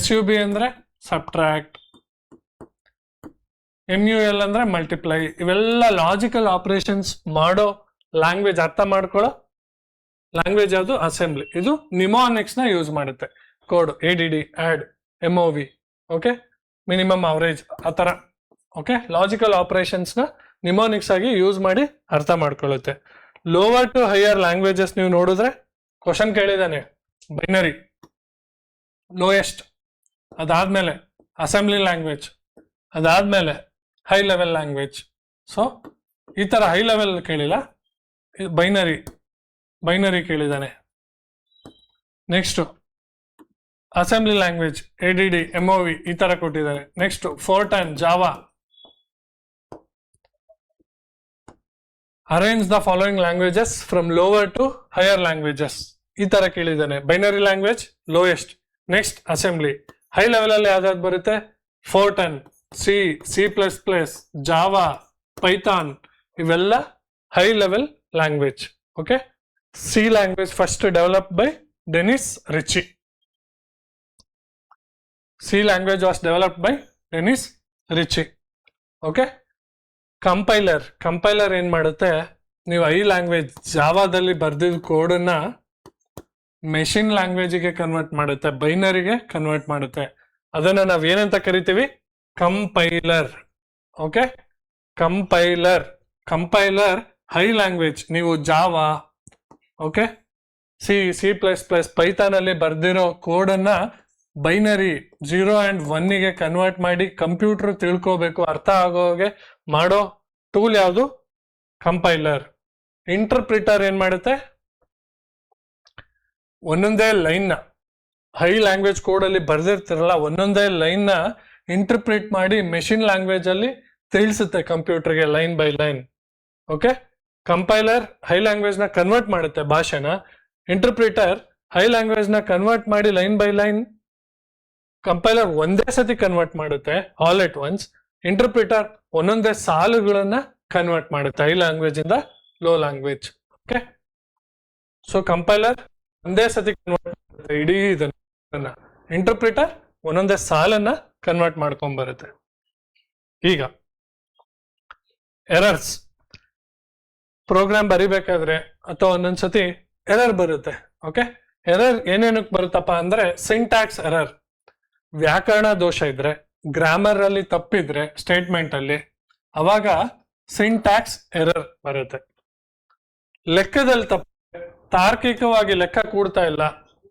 SUB ಅಂದ್ರೆ ಸಬ್ಟ್ರಾಕ್ಟ್, MUL ಅಂದ್ರೆ ಮಲ್ಟಿಪ್ಲೈ. ಇವೆಲ್ಲ ಲಾಜಿಕಲ್ ಆಪರೇಷನ್ಸ್ ಮಾಡೋ ಲ್ಯಾಂಗ್ವೇಜ್, ಅರ್ಥ ಮಾಡ್ಕೊಳ್ಳೋ ಲ್ಯಾಂಗ್ವೇಜ್ ಯಾವುದು? ಅಸೆಂಬ್ಲಿ. ಇದು ನಿಮೋನಿಕ್ಸ್ ನ ಯೂಸ್ ಮಾಡುತ್ತೆ. Code ADD, add, MOV, okay, minimum average, ಆ ಥರ. ಓಕೆ, ಲಾಜಿಕಲ್ ಆಪರೇಷನ್ಸ್ ನ ನಿಮೋನಿಕ್ಸ್ ಆಗಿ ಯೂಸ್ ಮಾಡಿ ಅರ್ಥ ಮಾಡ್ಕೊಳ್ಳುತ್ತೆ. ಲೋವರ್ ಟು ಹೈಯರ್ ಲ್ಯಾಂಗ್ವೇಜಸ್ ನೀವು ನೋಡಿದ್ರೆ ಕ್ವಶನ್ ಕೇಳಿದಾನೆ, ಬೈನರಿ ಲೋಯೆಸ್ಟ್, ಅದಾದ್ಮೇಲೆ ಅಸೆಂಬ್ಲಿ ಲ್ಯಾಂಗ್ವೇಜ್, ಅದಾದ್ಮೇಲೆ ಹೈ ಲೆವೆಲ್ ಲ್ಯಾಂಗ್ವೇಜ್. ಸೊ ಈ ತರ ಹೈ ಲೆವೆಲ್ ಕೇಳಿಲ್ಲ, ಬೈನರಿ ಕೇಳಿದಾನೆ. Next assembly language ADD, MOV ಈ ತರ ಕೊಟ್ಟಿದ್ದಾರೆ. Next Fortran, Java. Arrange the following languages from lower to higher languages ಈ ತರ ಕೇಳಿದ್ದಾನೆ. Binary language lowest, next assembly. High level ಅಲ್ಲಿ ಯಾವ್ದಾದ್ರು ಬರುತ್ತೆ? Fortran, C, C++, Java, Python ಇವೆಲ್ಲ high level language. Okay, C language first develop by Dennis Ritchie. C language was developed by Dennis Ritchie. Okay, compiler ಏನ್ ಮಾಡುತ್ತೆ, ನೀವು I language ಜಾವಾದಲ್ಲಿ ಬರ್ದಿದ್ದ ಕೋಡನ್ನ machine ಲ್ಯಾಂಗ್ವೇಜಿಗೆ convert ಮಾಡುತ್ತೆ, ಬೈನರಿಗೆ convert ಮಾಡುತ್ತೆ. ಅದನ್ನ ನಾವ್ ಏನಂತ ಕರಿತೀವಿ? Compiler. Okay, compiler high language. ನೀವು ಜಾವಾ, ಓಕೆ, C++, ಪೈಥಾನ್ ಅಲ್ಲಿ ಬರ್ದಿರೋ ಕೋಡನ್ನ ಬೈನರಿ 0 and 1 ಕನ್ವರ್ಟ್ ಮಾಡಿ ಕಂಪ್ಯೂಟರ್ ತಿಳ್ಕೋಬೇಕು, ಅರ್ಥ ಆಗೋಗೆ ಮಾಡೋ ಟೂಲ್ ಯಾವುದು? ಕಂಪೈಲರ್. ಇಂಟರ್ಪ್ರಿಟರ್ ಏನ್ ಮಾಡುತ್ತೆ? ಒಂದೊಂದೇ ಲೈನ್ ಹೈ ಲ್ಯಾಂಗ್ವೇಜ್ ಕೋಡ್ ಅಲ್ಲಿ ಬರ್ದಿರ್ತಿರಲ್ಲ, ಒಂದೊಂದೇ ಲೈನ್ ನ ಇಂಟರ್ಪ್ರಿಟ್ ಮಾಡಿ ಮೆಷಿನ್ ಲ್ಯಾಂಗ್ವೇಜ್ ಅಲ್ಲಿ ತಿಳಿಸುತ್ತೆ ಕಂಪ್ಯೂಟರ್ಗೆ, line by line. Okay, compiler high language ನ ಕನ್ವರ್ಟ್ ಮಾಡುತ್ತೆ ಭಾಷೆನ, ಇಂಟರ್ಪ್ರಿಟರ್ ಹೈ ಲ್ಯಾಂಗ್ವೇಜ್ ನ ಕನ್ವರ್ಟ್ ಮಾಡಿ ಲೈನ್ ಬೈ ಲೈನ್. ಕಂಪೈಲರ್ ಒಂದೇ ಸತಿ ಕನ್ವರ್ಟ್ ಮಾಡುತ್ತೆ, ಆಲ್ ಎಟ್ ಒನ್ಸ್. ಇಂಟರ್ಪ್ರಿಟರ್ ಒಂದೊಂದೇ ಸಾಲುಗಳನ್ನ ಕನ್ವರ್ಟ್ ಮಾಡುತ್ತೆ ಹೈ ಲ್ಯಾಂಗ್ವೇಜ್ ಇಂದ low language. Okay, so compiler ಒಂದೇ ಸತಿ ಕನ್ವರ್ಟ್ ಮಾಡುತ್ತೆ ಇಡೀ ಇದನ್ನ, ಇಂಟರ್ಪ್ರಿಟರ್ ಒಂದೊಂದೇ ಸಾಲನ್ನ ಕನ್ವರ್ಟ್ ಮಾಡ್ಕೊಂಡ್ ಬರುತ್ತೆ. ಈಗ ಎರರ್ಸ್, ಪ್ರೋಗ್ರಾಮ್ ಬರಿಬೇಕಾದ್ರೆ ಅಥವಾ ಒಂದೊಂದ್ಸತಿ ಎರರ್ ಬರುತ್ತೆ. ಓಕೆ, ಎರರ್ ಏನೇನಕ್ಕೆ ಬರುತ್ತಪ್ಪ ಅಂದ್ರೆ, ಸಿಂಟ್ಯಾಕ್ಸ್ ಎರರ್, ವ್ಯಾಕರಣ ದೋಷ ಇದ್ರೆ, ಗ್ರಾಮರ್ ಅಲ್ಲಿ ತಪ್ಪಿದ್ರೆ ಸ್ಟೇಟ್ಮೆಂಟ್ ಅಲ್ಲಿ, ಅವಾಗ ಸಿಂಟ್ಯಾಕ್ಸ್ ಎರರ್ ಬರುತ್ತೆ. ಲೆಕ್ಕದಲ್ಲಿ ತಪ್ಪು, ತಾರ್ಕಿಕವಾಗಿ ಲೆಕ್ಕ ಕೂಡ್ತಾ ಇಲ್ಲ,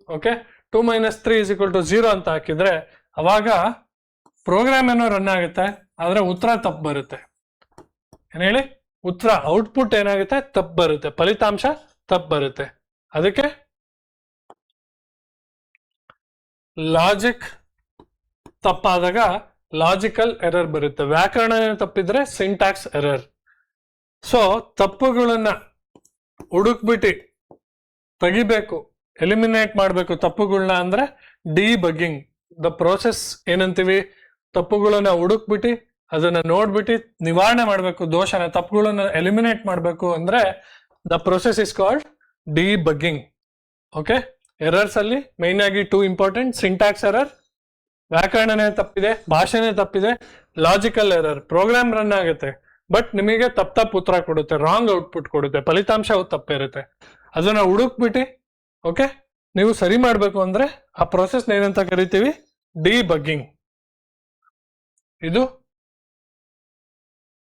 ಓಕೆ, 2 - 3 = 0 ಅಂತ ಹಾಕಿದ್ರೆ ಅವಾಗ ಪ್ರೋಗ್ರಾಮ್ ಏನೋ ರನ್ ಆಗುತ್ತೆ, ಆದ್ರೆ ಉತ್ತರ ತಪ್ಪು ಬರುತ್ತೆ. ಏನ್ ಹೇಳಿ? ಉತ್ತರ, ಔಟ್ಪುಟ್ ಏನಾಗುತ್ತೆ? ತಪ್ಪು ಬರುತ್ತೆ, ಫಲಿತಾಂಶ ತಪ್ಪು ಬರುತ್ತೆ. ಅದಕ್ಕೆ ಲಾಜಿಕ್ ತಪ್ಪಾದಾಗ ಲಾಜಿಕಲ್ ಎರರ್ ಬರುತ್ತೆ. ವ್ಯಾಕರಣ ತಪ್ಪಿದ್ರೆ ಸಿಂಟ್ಯಾಕ್ಸ್ ಎರರ್. ಸೊ ತಪ್ಪುಗಳನ್ನ ಹುಡುಕ್ಬಿಟ್ಟು ತೆಗಿಬೇಕು, ಎಲಿಮಿನೇಟ್ ಮಾಡಬೇಕು ತಪ್ಪುಗಳನ್ನ, ಅಂದ್ರೆ ಡಿಬಗ್ಗಿಂಗ್ ದ ಪ್ರೋಸೆಸ್ ಏನಂತೀವಿ? ತಪ್ಪುಗಳನ್ನ ಹುಡುಕ್ಬಿಟ್ಟು ಅದನ್ನ ನೋಡ್ಬಿಟ್ಟು ನಿವಾರಣೆ ಮಾಡಬೇಕು, ದೋಷನ, ತಪ್ಪುಗಳನ್ನ ಎಲಿಮಿನೇಟ್ ಮಾಡಬೇಕು ಅಂದ್ರೆ the process is called debugging. Okay, errors ಅಲ್ಲಿ ಮೈನ್ ಆಗಿ 2 ಇಂಪಾರ್ಟೆಂಟ್: ಸಿಂಟ್ಯಾಕ್ಸ್ ಎರರ್, ವ್ಯಾಕರಣನೇ ತಪ್ಪಿದೆ, ಭಾಷೆನೇ ತಪ್ಪಿದೆ; ಲಾಜಿಕಲ್ ಎರರ್, ಪ್ರೋಗ್ರಾಮ್ ರನ್ ಆಗುತ್ತೆ ಬಟ್ ನಿಮಗೆ ತಪ್ಪು ಉತ್ತರ ಕೊಡುತ್ತೆ, ರಾಂಗ್ ಔಟ್ಪುಟ್ ಕೊಡುತ್ತೆ, ಫಲಿತಾಂಶ ತಪ್ಪಿರುತ್ತೆ. ಅದನ್ನ ಹುಡುಕ್ಬಿಟ್ಟು ಓಕೆ ನೀವು ಸರಿ ಮಾಡಬೇಕು ಅಂದ್ರೆ ಆ ಪ್ರೊಸೆಸ್ ಏನಂತ ಕರಿತೀವಿ? ಡಿಬಗ್ಗಿಂಗ್. ಇದು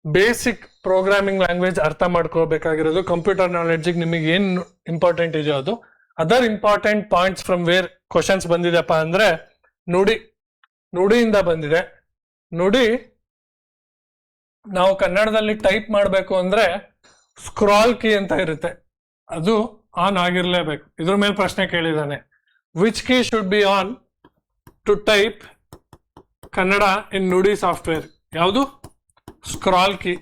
ಬೇಸಿಕ್ ಪ್ರೋಗ್ರಾಮಿಂಗ್ ಲ್ಯಾಂಗ್ವೇಜ್ ಅರ್ಥ ಮಾಡ್ಕೋಬೇಕಾಗಿರೋದು. ಕಂಪ್ಯೂಟರ್ ನಾಲೆಡ್ಜಿಗೆ ನಿಮಗೆ ಏನ್ ಇಂಪಾರ್ಟೆಂಟ್ ಇದೆಯೋ ಅದು. Other important points from where questions ಬಂದಿದೆಪ್ಪ ಅಂದ್ರೆ, ನುಡಿಯಿಂದ ಬಂದಿದೆ. ನುಡಿ ನಾವು ಕನ್ನಡದಲ್ಲಿ ಟೈಪ್ ಮಾಡಬೇಕು ಅಂದ್ರೆ ಸ್ಕ್ರಾಲ್ ಕೀ ಅಂತ ಇರುತ್ತೆ, ಅದು ಆನ್ ಆಗಿರ್ಲೇಬೇಕು. ಇದ್ರ ಮೇಲೆ ಪ್ರಶ್ನೆ ಕೇಳಿದಾನೆ, which key should be on to type Kannada in Nudi software? ಯಾವುದು? Scroll key.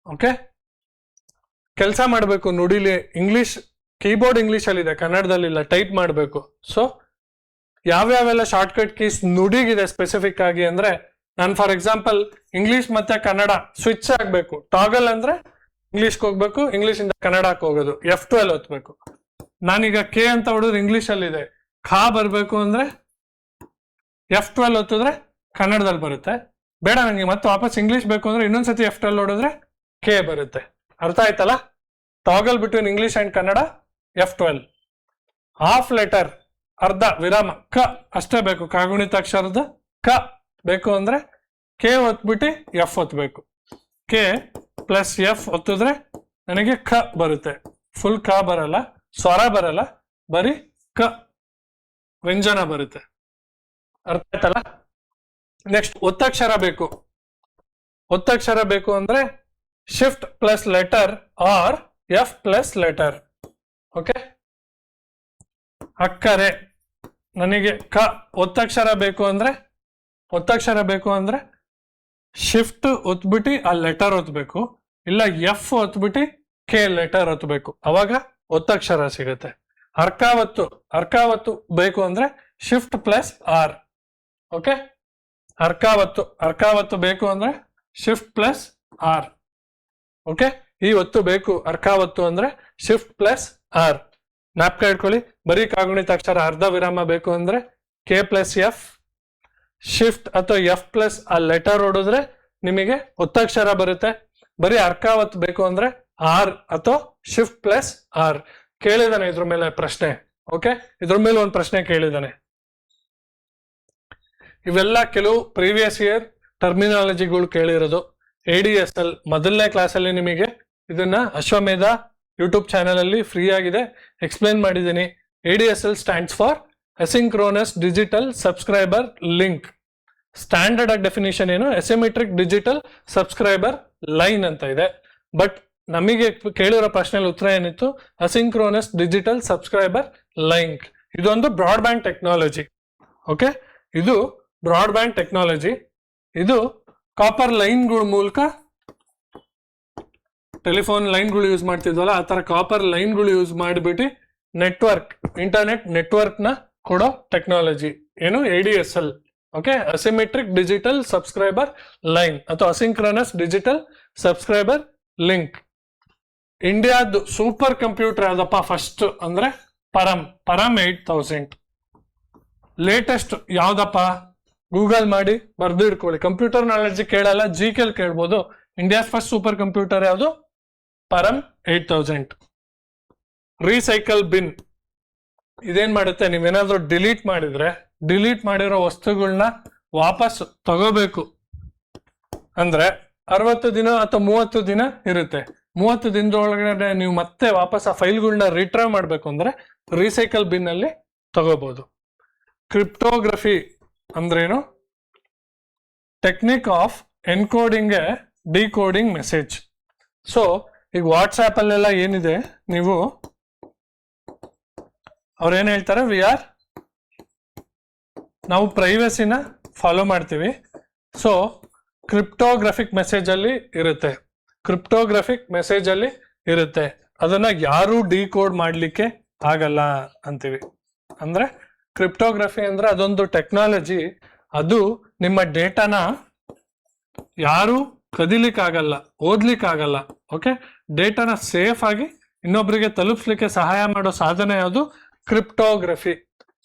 ಓಕೆ, ಕೆಲಸ ಮಾಡಬೇಕು ನುಡಿಲಿ. ಇಂಗ್ಲಿಷ್ ಕೀಬೋರ್ಡ್ ಇಂಗ್ಲಿಷ್ ಅಲ್ಲಿ ಇದೆ, ಕನ್ನಡದಲ್ಲಿಲ್ಲ, ಟೈಪ್ ಮಾಡಬೇಕು. ಸೊ ಯಾವ್ಯಾವೆಲ್ಲ ಶಾರ್ಟ್ಕಟ್ ಕೀಸ್ ನುಡಿಗಿದೆ ಸ್ಪೆಸಿಫಿಕ್ ಆಗಿ ಅಂದ್ರೆ, ನಾನು ಫಾರ್ ಎಕ್ಸಾಂಪಲ್ ಇಂಗ್ಲಿಷ್ ಮತ್ತೆ ಕನ್ನಡ ಸ್ವಿಚ್ ಆಗ್ಬೇಕು. ಟಾಗಲ್ ಅಂದ್ರೆ ಇಂಗ್ಲಿಷ್ಗೆ ಹೋಗ್ಬೇಕು, ಇಂಗ್ಲಿಷ್ ಇಂದ ಕನ್ನಡಕ್ಕೆ ಹೋಗೋದು, F12 ಒತ್ತಬೇಕು. ನಾನೀಗ ಕೆ ಅಂತ ಹೊಡೆದ್ರೆ ಇಂಗ್ಲಿಷ್ ಅಲ್ಲಿ ಇದೆ, ಖಾ ಬರ್ಬೇಕು ಅಂದ್ರೆ F12 ಒತ್ತಿದ್ರೆ ಕನ್ನಡದಲ್ಲಿ ಬರುತ್ತೆ. ಬೇಡ ನನಗೆ ಮತ್ತೆ ವಾಪಸ್ ಇಂಗ್ಲಿಷ್ ಬೇಕು ಅಂದ್ರೆ ಇನ್ನೊಂದ್ಸತಿ F12 ಹೊಡೆದ್ರೆ ಕೆ ಬರುತ್ತೆ. ಅರ್ಥ ಆಯ್ತಲ್ಲ? Toggle between English and Kannada F12. Half letter, ಅರ್ಧ ವಿರಾಮ, ಕ ಅಷ್ಟೇ ಬೇಕು. ಕಾಗುಣಿತ ಅಕ್ಷರದ ಕ ಬೇಕು ಅಂದ್ರೆ ಕೆ ಒತ್ಬಿಟ್ಟು F ಒತ್ತಬೇಕು. ಕೆ ಪ್ಲಸ್ F ಒತ್ತಿದ್ರೆ ನನಗೆ ಕ ಬರುತ್ತೆ. ಫುಲ್ ಕ ಬರಲ್ಲ, ಸ್ವರ ಬರಲ್ಲ, ಬರೀ ಕ ವ್ಯಂಜನ ಬರುತ್ತೆ. ಅರ್ಥ ಆಯ್ತಲ್ಲ? ನೆಕ್ಸ್ಟ್ ಒತ್ತಕ್ಷರ ಬೇಕು. ಒತ್ತಕ್ಷರ ಬೇಕು ಅಂದ್ರೆ shift plus letter or F plus letter. Okay, ಅಕ್ಕರೆ ನನಗೆ ಕ ಒತ್ತಕ್ಷರ ಬೇಕು ಅಂದ್ರೆ ಶಿಫ್ಟ್ ಒತ್ಬಿಟ್ಟು ಆ ಲೆಟರ್ ಒತ್ತಬೇಕು, ಇಲ್ಲ F ಒತ್ಬಿಟ್ಟು ಕೆ ಲೆಟರ್ ಒತ್ತಬೇಕು, ಅವಾಗ ಒತ್ತಕ್ಷರ ಸಿಗುತ್ತೆ. ಅರ್ಕಾವತ್ತು ಬೇಕು ಅಂದ್ರೆ ಶಿಫ್ಟ್ ಪ್ಲಸ್ ಆರ್. ಓಕೆ, ಅರ್ಕಾವತ್ತು ಬೇಕು ಅಂದ್ರೆ ಶಿಫ್ಟ್ ಪ್ಲಸ್ ಆರ್. ಓಕೆ, ಈ ಒತ್ತು ಬೇಕು ಅರ್ಕಾವತ್ತು ಅಂದ್ರೆ ಶಿಫ್ಟ್ ಪ್ಲಸ್ ಆರ್. ಜ್ಞಾಪಕ ಇಟ್ಕೊಳ್ಳಿ. ಬರೀ ಕಾಗುಣಿತಾಕ್ಷರ ಅರ್ಧ ವಿರಾಮ ಬೇಕು ಅಂದ್ರೆ ಕೆ ಪ್ಲಸ್ ಎಫ್. ಶಿಫ್ಟ್ ಅಥವಾ ಎಫ್ ಪ್ಲಸ್ ಆ ಲೆಟರ್ ಹೊಡಿದ್ರೆ ನಿಮಗೆ ಒತ್ತಕ್ಷರ ಬರುತ್ತೆ. ಬರೀ ಅರ್ಕಾವತ್ತು ಬೇಕು ಅಂದ್ರೆ ಆರ್ ಅಥವಾ ಶಿಫ್ಟ್ ಪ್ಲಸ್ ಆರ್. ಕೇಳಿದಾನೆ ಇದ್ರ ಮೇಲೆ ಪ್ರಶ್ನೆ. ಓಕೆ, ಇದ್ರ ಮೇಲೆ ಒಂದು ಪ್ರಶ್ನೆ ಕೇಳಿದಾನೆ. ಇವೆಲ್ಲ ಕೆಲವು ಪ್ರೀವಿಯಸ್ ಇಯರ್ ಟರ್ಮಿನಾಲಜಿಗಳು ಕೇಳಿರೋದು. ADSL ಮೊದಲನೇ ಕ್ಲಾಸಲ್ಲಿ ನಿಮಗೆ ಇದನ್ನ ಅಶ್ವಮೇಧ ಯೂಟ್ಯೂಬ್ ಚಾನೆಲ್ ಅಲ್ಲಿ ಫ್ರೀ ಆಗಿದೆ ಎಕ್ಸ್ಪ್ಲೇನ್ ಮಾಡಿದ್ದೀನಿ. ADSL stands for asynchronous digital subscriber link. Standard ಆಗಿ ಡೆಫಿನಿಷನ್ ಏನು, ಅಸಿಮೆಟ್ರಿಕ್ ಡಿಜಿಟಲ್ ಸಬ್ಸ್ಕ್ರೈಬರ್ ಲೈನ್ ಅಂತ ಇದೆ. ಬಟ್ ನಮಗೆ ಕೇಳಿರೋ ಪ್ರಶ್ನೆಯಲ್ಲಿ ಉತ್ತರ ಏನಿತ್ತು, ಅಸಿಂಕ್ರೋನಸ್ ಡಿಜಿಟಲ್ ಸಬ್ಸ್ಕ್ರೈಬರ್ ಲೈಂಕ್. ಇದೊಂದು ಬ್ರಾಡ್ಬ್ಯಾಂಡ್ ಟೆಕ್ನಾಲಜಿ. ಓಕೆ, ಇದು ಬ್ರಾಡ್ಬ್ಯಾಂಡ್ ಟೆಕ್ನಾಲಜಿ. ಇದು ಕಾಪರ್ ಲೈನ್ಗಳ ಮೂಲಕ, ಟೆಲಿಫೋನ್ ಲೈನ್ಗಳು ಯೂಸ್ ಮಾಡ್ತಿದ್ವಲ್ಲ ಆ ತರ ಕಾಪರ್ ಲೈನ್ಗಳು ಯೂಸ್ ಮಾಡಿಬಿಟ್ಟು ನೆಟ್ವರ್ಕ್, ಇಂಟರ್ನೆಟ್ ನೆಟ್ವರ್ಕ್ ನ ಕೊಡೋ ಟೆಕ್ನಾಲಜಿ ಏನು, ADSL. Okay, asymmetric digital subscriber line ಅಥವಾ ಅಸಿಂಕ್ರನಸ್ ಡಿಜಿಟಲ್ ಸಬ್ಸ್ಕ್ರೈಬರ್ ಲಿಂಕ್. ಇಂಡಿಯಾದ ಸೂಪರ್ ಕಂಪ್ಯೂಟರ್ ಯಾವ್ದಪ್ಪ ಫಸ್ಟ್ ಅಂದ್ರೆ ಪರಂ 8000. ಲೇಟೆಸ್ಟ್ ಯಾವ್ದಪ್ಪ ಗೂಗಲ್ ಮಾಡಿ ಬರ್ದು ಇಟ್ಕೊಳ್ಳಿ. ಕಂಪ್ಯೂಟರ್ ನಾಲೆಡ್ಜ್ ಕೇಳಲ್ಲ, GK ಕೇಳ್ಬೋದು. ಇಂಡಿಯಾಸ್ ಫಸ್ಟ್ ಸೂಪರ್ ಕಂಪ್ಯೂಟರ್ ಯಾವುದು, ಪರಂ 8000. ರೀಸೈಕಲ್ ಬಿನ್ ಇದೇನ್ ಮಾಡುತ್ತೆ, ನೀವೇನಾದ್ರೂ ಡಿಲೀಟ್ ಮಾಡಿದ್ರೆ ಡಿಲೀಟ್ ಮಾಡಿರೋ ವಸ್ತುಗಳನ್ನ ವಾಪಸ್ ತಗೋಬೇಕು ಅಂದ್ರೆ 60 ದಿನ ಅಥವಾ 30 ದಿನ ಇರುತ್ತೆ. 30 ದಿನದೊಳಗಡೆ ನೀವು ಮತ್ತೆ ವಾಪಸ್ ಆ ಫೈಲ್ಗಳನ್ನ ರಿಟ್ರೈವ್ ಮಾಡ್ಬೇಕು ಅಂದ್ರೆ ರೀಸೈಕಲ್ ಬಿನ್ ಅಲ್ಲಿ ತಗೋಬಹುದು. ಕ್ರಿಪ್ಟೋಗ್ರಫಿ ಅಂದ್ರೇನು, technique of encoding A decoding message. So ಈಗ ವಾಟ್ಸ್ಆಪ್ ಅಲ್ಲೆಲ್ಲ ಏನಿದೆ, ನೀವು ಅವ್ರೇನ್ ಹೇಳ್ತಾರೆ, ನಾವು ಪ್ರೈವಸಿನ ಫಾಲೋ ಮಾಡ್ತೀವಿ. ಸೊ ಕ್ರಿಪ್ಟೋಗ್ರಫಿಕ್ ಮೆಸೇಜ್ ಅಲ್ಲಿ ಇರುತ್ತೆ, ಅದನ್ನ ಯಾರು ಡಿಕೋಡ್ ಮಾಡ್ಲಿಕ್ಕೆ ಆಗಲ್ಲ ಅಂತೀವಿ. ಅಂದ್ರೆ ಕ್ರಿಪ್ಟೋಗ್ರಫಿ ಅಂದ್ರೆ ಅದೊಂದು ಟೆಕ್ನಾಲಜಿ, ಅದು ನಿಮ್ಮ ಡೇಟಾನ ಯಾರು ಕದಿಲಿಕ್ಕಾಗಲ್ಲ, ಓದ್ಲಿಕ್ಕಾಗಲ್ಲ. ಓಕೆ, ಡೇಟಾನ ಸೇಫ್ ಆಗಿ ಇನ್ನೊಬ್ಬರಿಗೆ ತಲುಪಿಸ್ಲಿಕ್ಕೆ ಸಹಾಯ ಮಾಡೋ ಸಾಧನ ಯಾವುದು, ಕ್ರಿಪ್ಟೋಗ್ರಫಿ.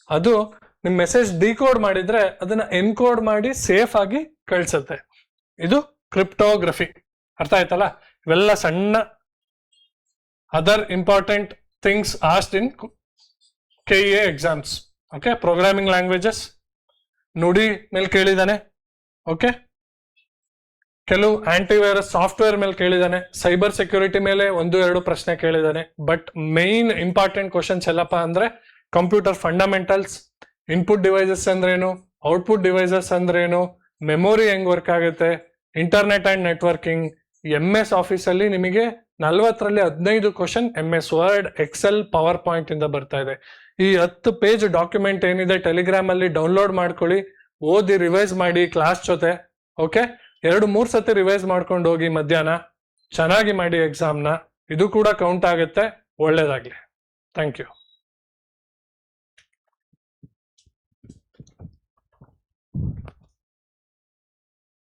ಅದು ನಿಮ್ ಮೆಸೇಜ್ ಡಿಕೋಡ್ ಮಾಡಿದ್ರೆ ಅದನ್ನ ಎನ್ಕೋಡ್ ಮಾಡಿ ಸೇಫ್ ಆಗಿ ಕಳ್ಸುತ್ತೆ. ಇದು ಕ್ರಿಪ್ಟೋಗ್ರಫಿ. ಅರ್ಥ ಆಯ್ತಲ್ಲ? ಇವೆಲ್ಲ ಸಣ್ಣ other important things asked in KEA exams. Okay, programming languages ನುಡಿ ಮೇಲೆ ಕೇಳಿದಾನೆ. ಓಕೆ, ಕೆಲವು ಆಂಟಿವೈರಸ್ ಸಾಫ್ಟ್ವೇರ್ ಮೇಲೆ ಕೇಳಿದಾನೆ, ಸೈಬರ್ ಸೆಕ್ಯೂರಿಟಿ ಮೇಲೆ 1-2 ಪ್ರಶ್ನೆ ಕೇಳಿದಾನೆ. ಬಟ್ ಮೈನ್ ಇಂಪಾರ್ಟೆಂಟ್ ಕ್ವಶನ್ಸ್ ಎಲ್ಲಪ್ಪ ಅಂದ್ರೆ ಕಂಪ್ಯೂಟರ್ ಫಂಡಮೆಂಟಲ್ಸ್, ಇನ್ಪುಟ್ ಡಿವೈಸಸ್ ಅಂದ್ರೇನು, ಔಟ್ಪುಟ್ ಡಿವೈಸಸ್ ಅಂದ್ರೇನು, ಮೆಮೊರಿ ಹೆಂಗ್ ವರ್ಕ್ ಆಗುತ್ತೆ, internet and networking. MS office ಅಲ್ಲಿ ನಿಮಗೆ 40ರಲ್ಲಿ 15 question MS word, Excel, PowerPoint ಇಂದ ಬರ್ತಾ ಇದೆ. ಈ 10 ಪೇಜ್ ಡಾಕ್ಯುಮೆಂಟ್ ಏನಿದೆ ಟೆಲಿಗ್ರಾಮ್ ಅಲ್ಲಿ ಡೌನ್ಲೋಡ್ ಮಾಡ್ಕೊಳ್ಳಿ, ಓದಿ ರಿವೈಸ್ ಮಾಡಿ ಕ್ಲಾಸ್ ಜೊತೆ. ಓಕೆ, 2-3 ಸತಿ ರಿವೈಸ್ ಮಾಡ್ಕೊಂಡು ಹೋಗಿ ಮಧ್ಯಾಹ್ನ, ಚೆನ್ನಾಗಿ ಮಾಡಿ ಎಕ್ಸಾಮ್ನ. ಇದು ಕೂಡ ಕೌಂಟ್ ಆಗುತ್ತೆ. ಒಳ್ಳೇದಾಗ್ಲಿ. Thank you.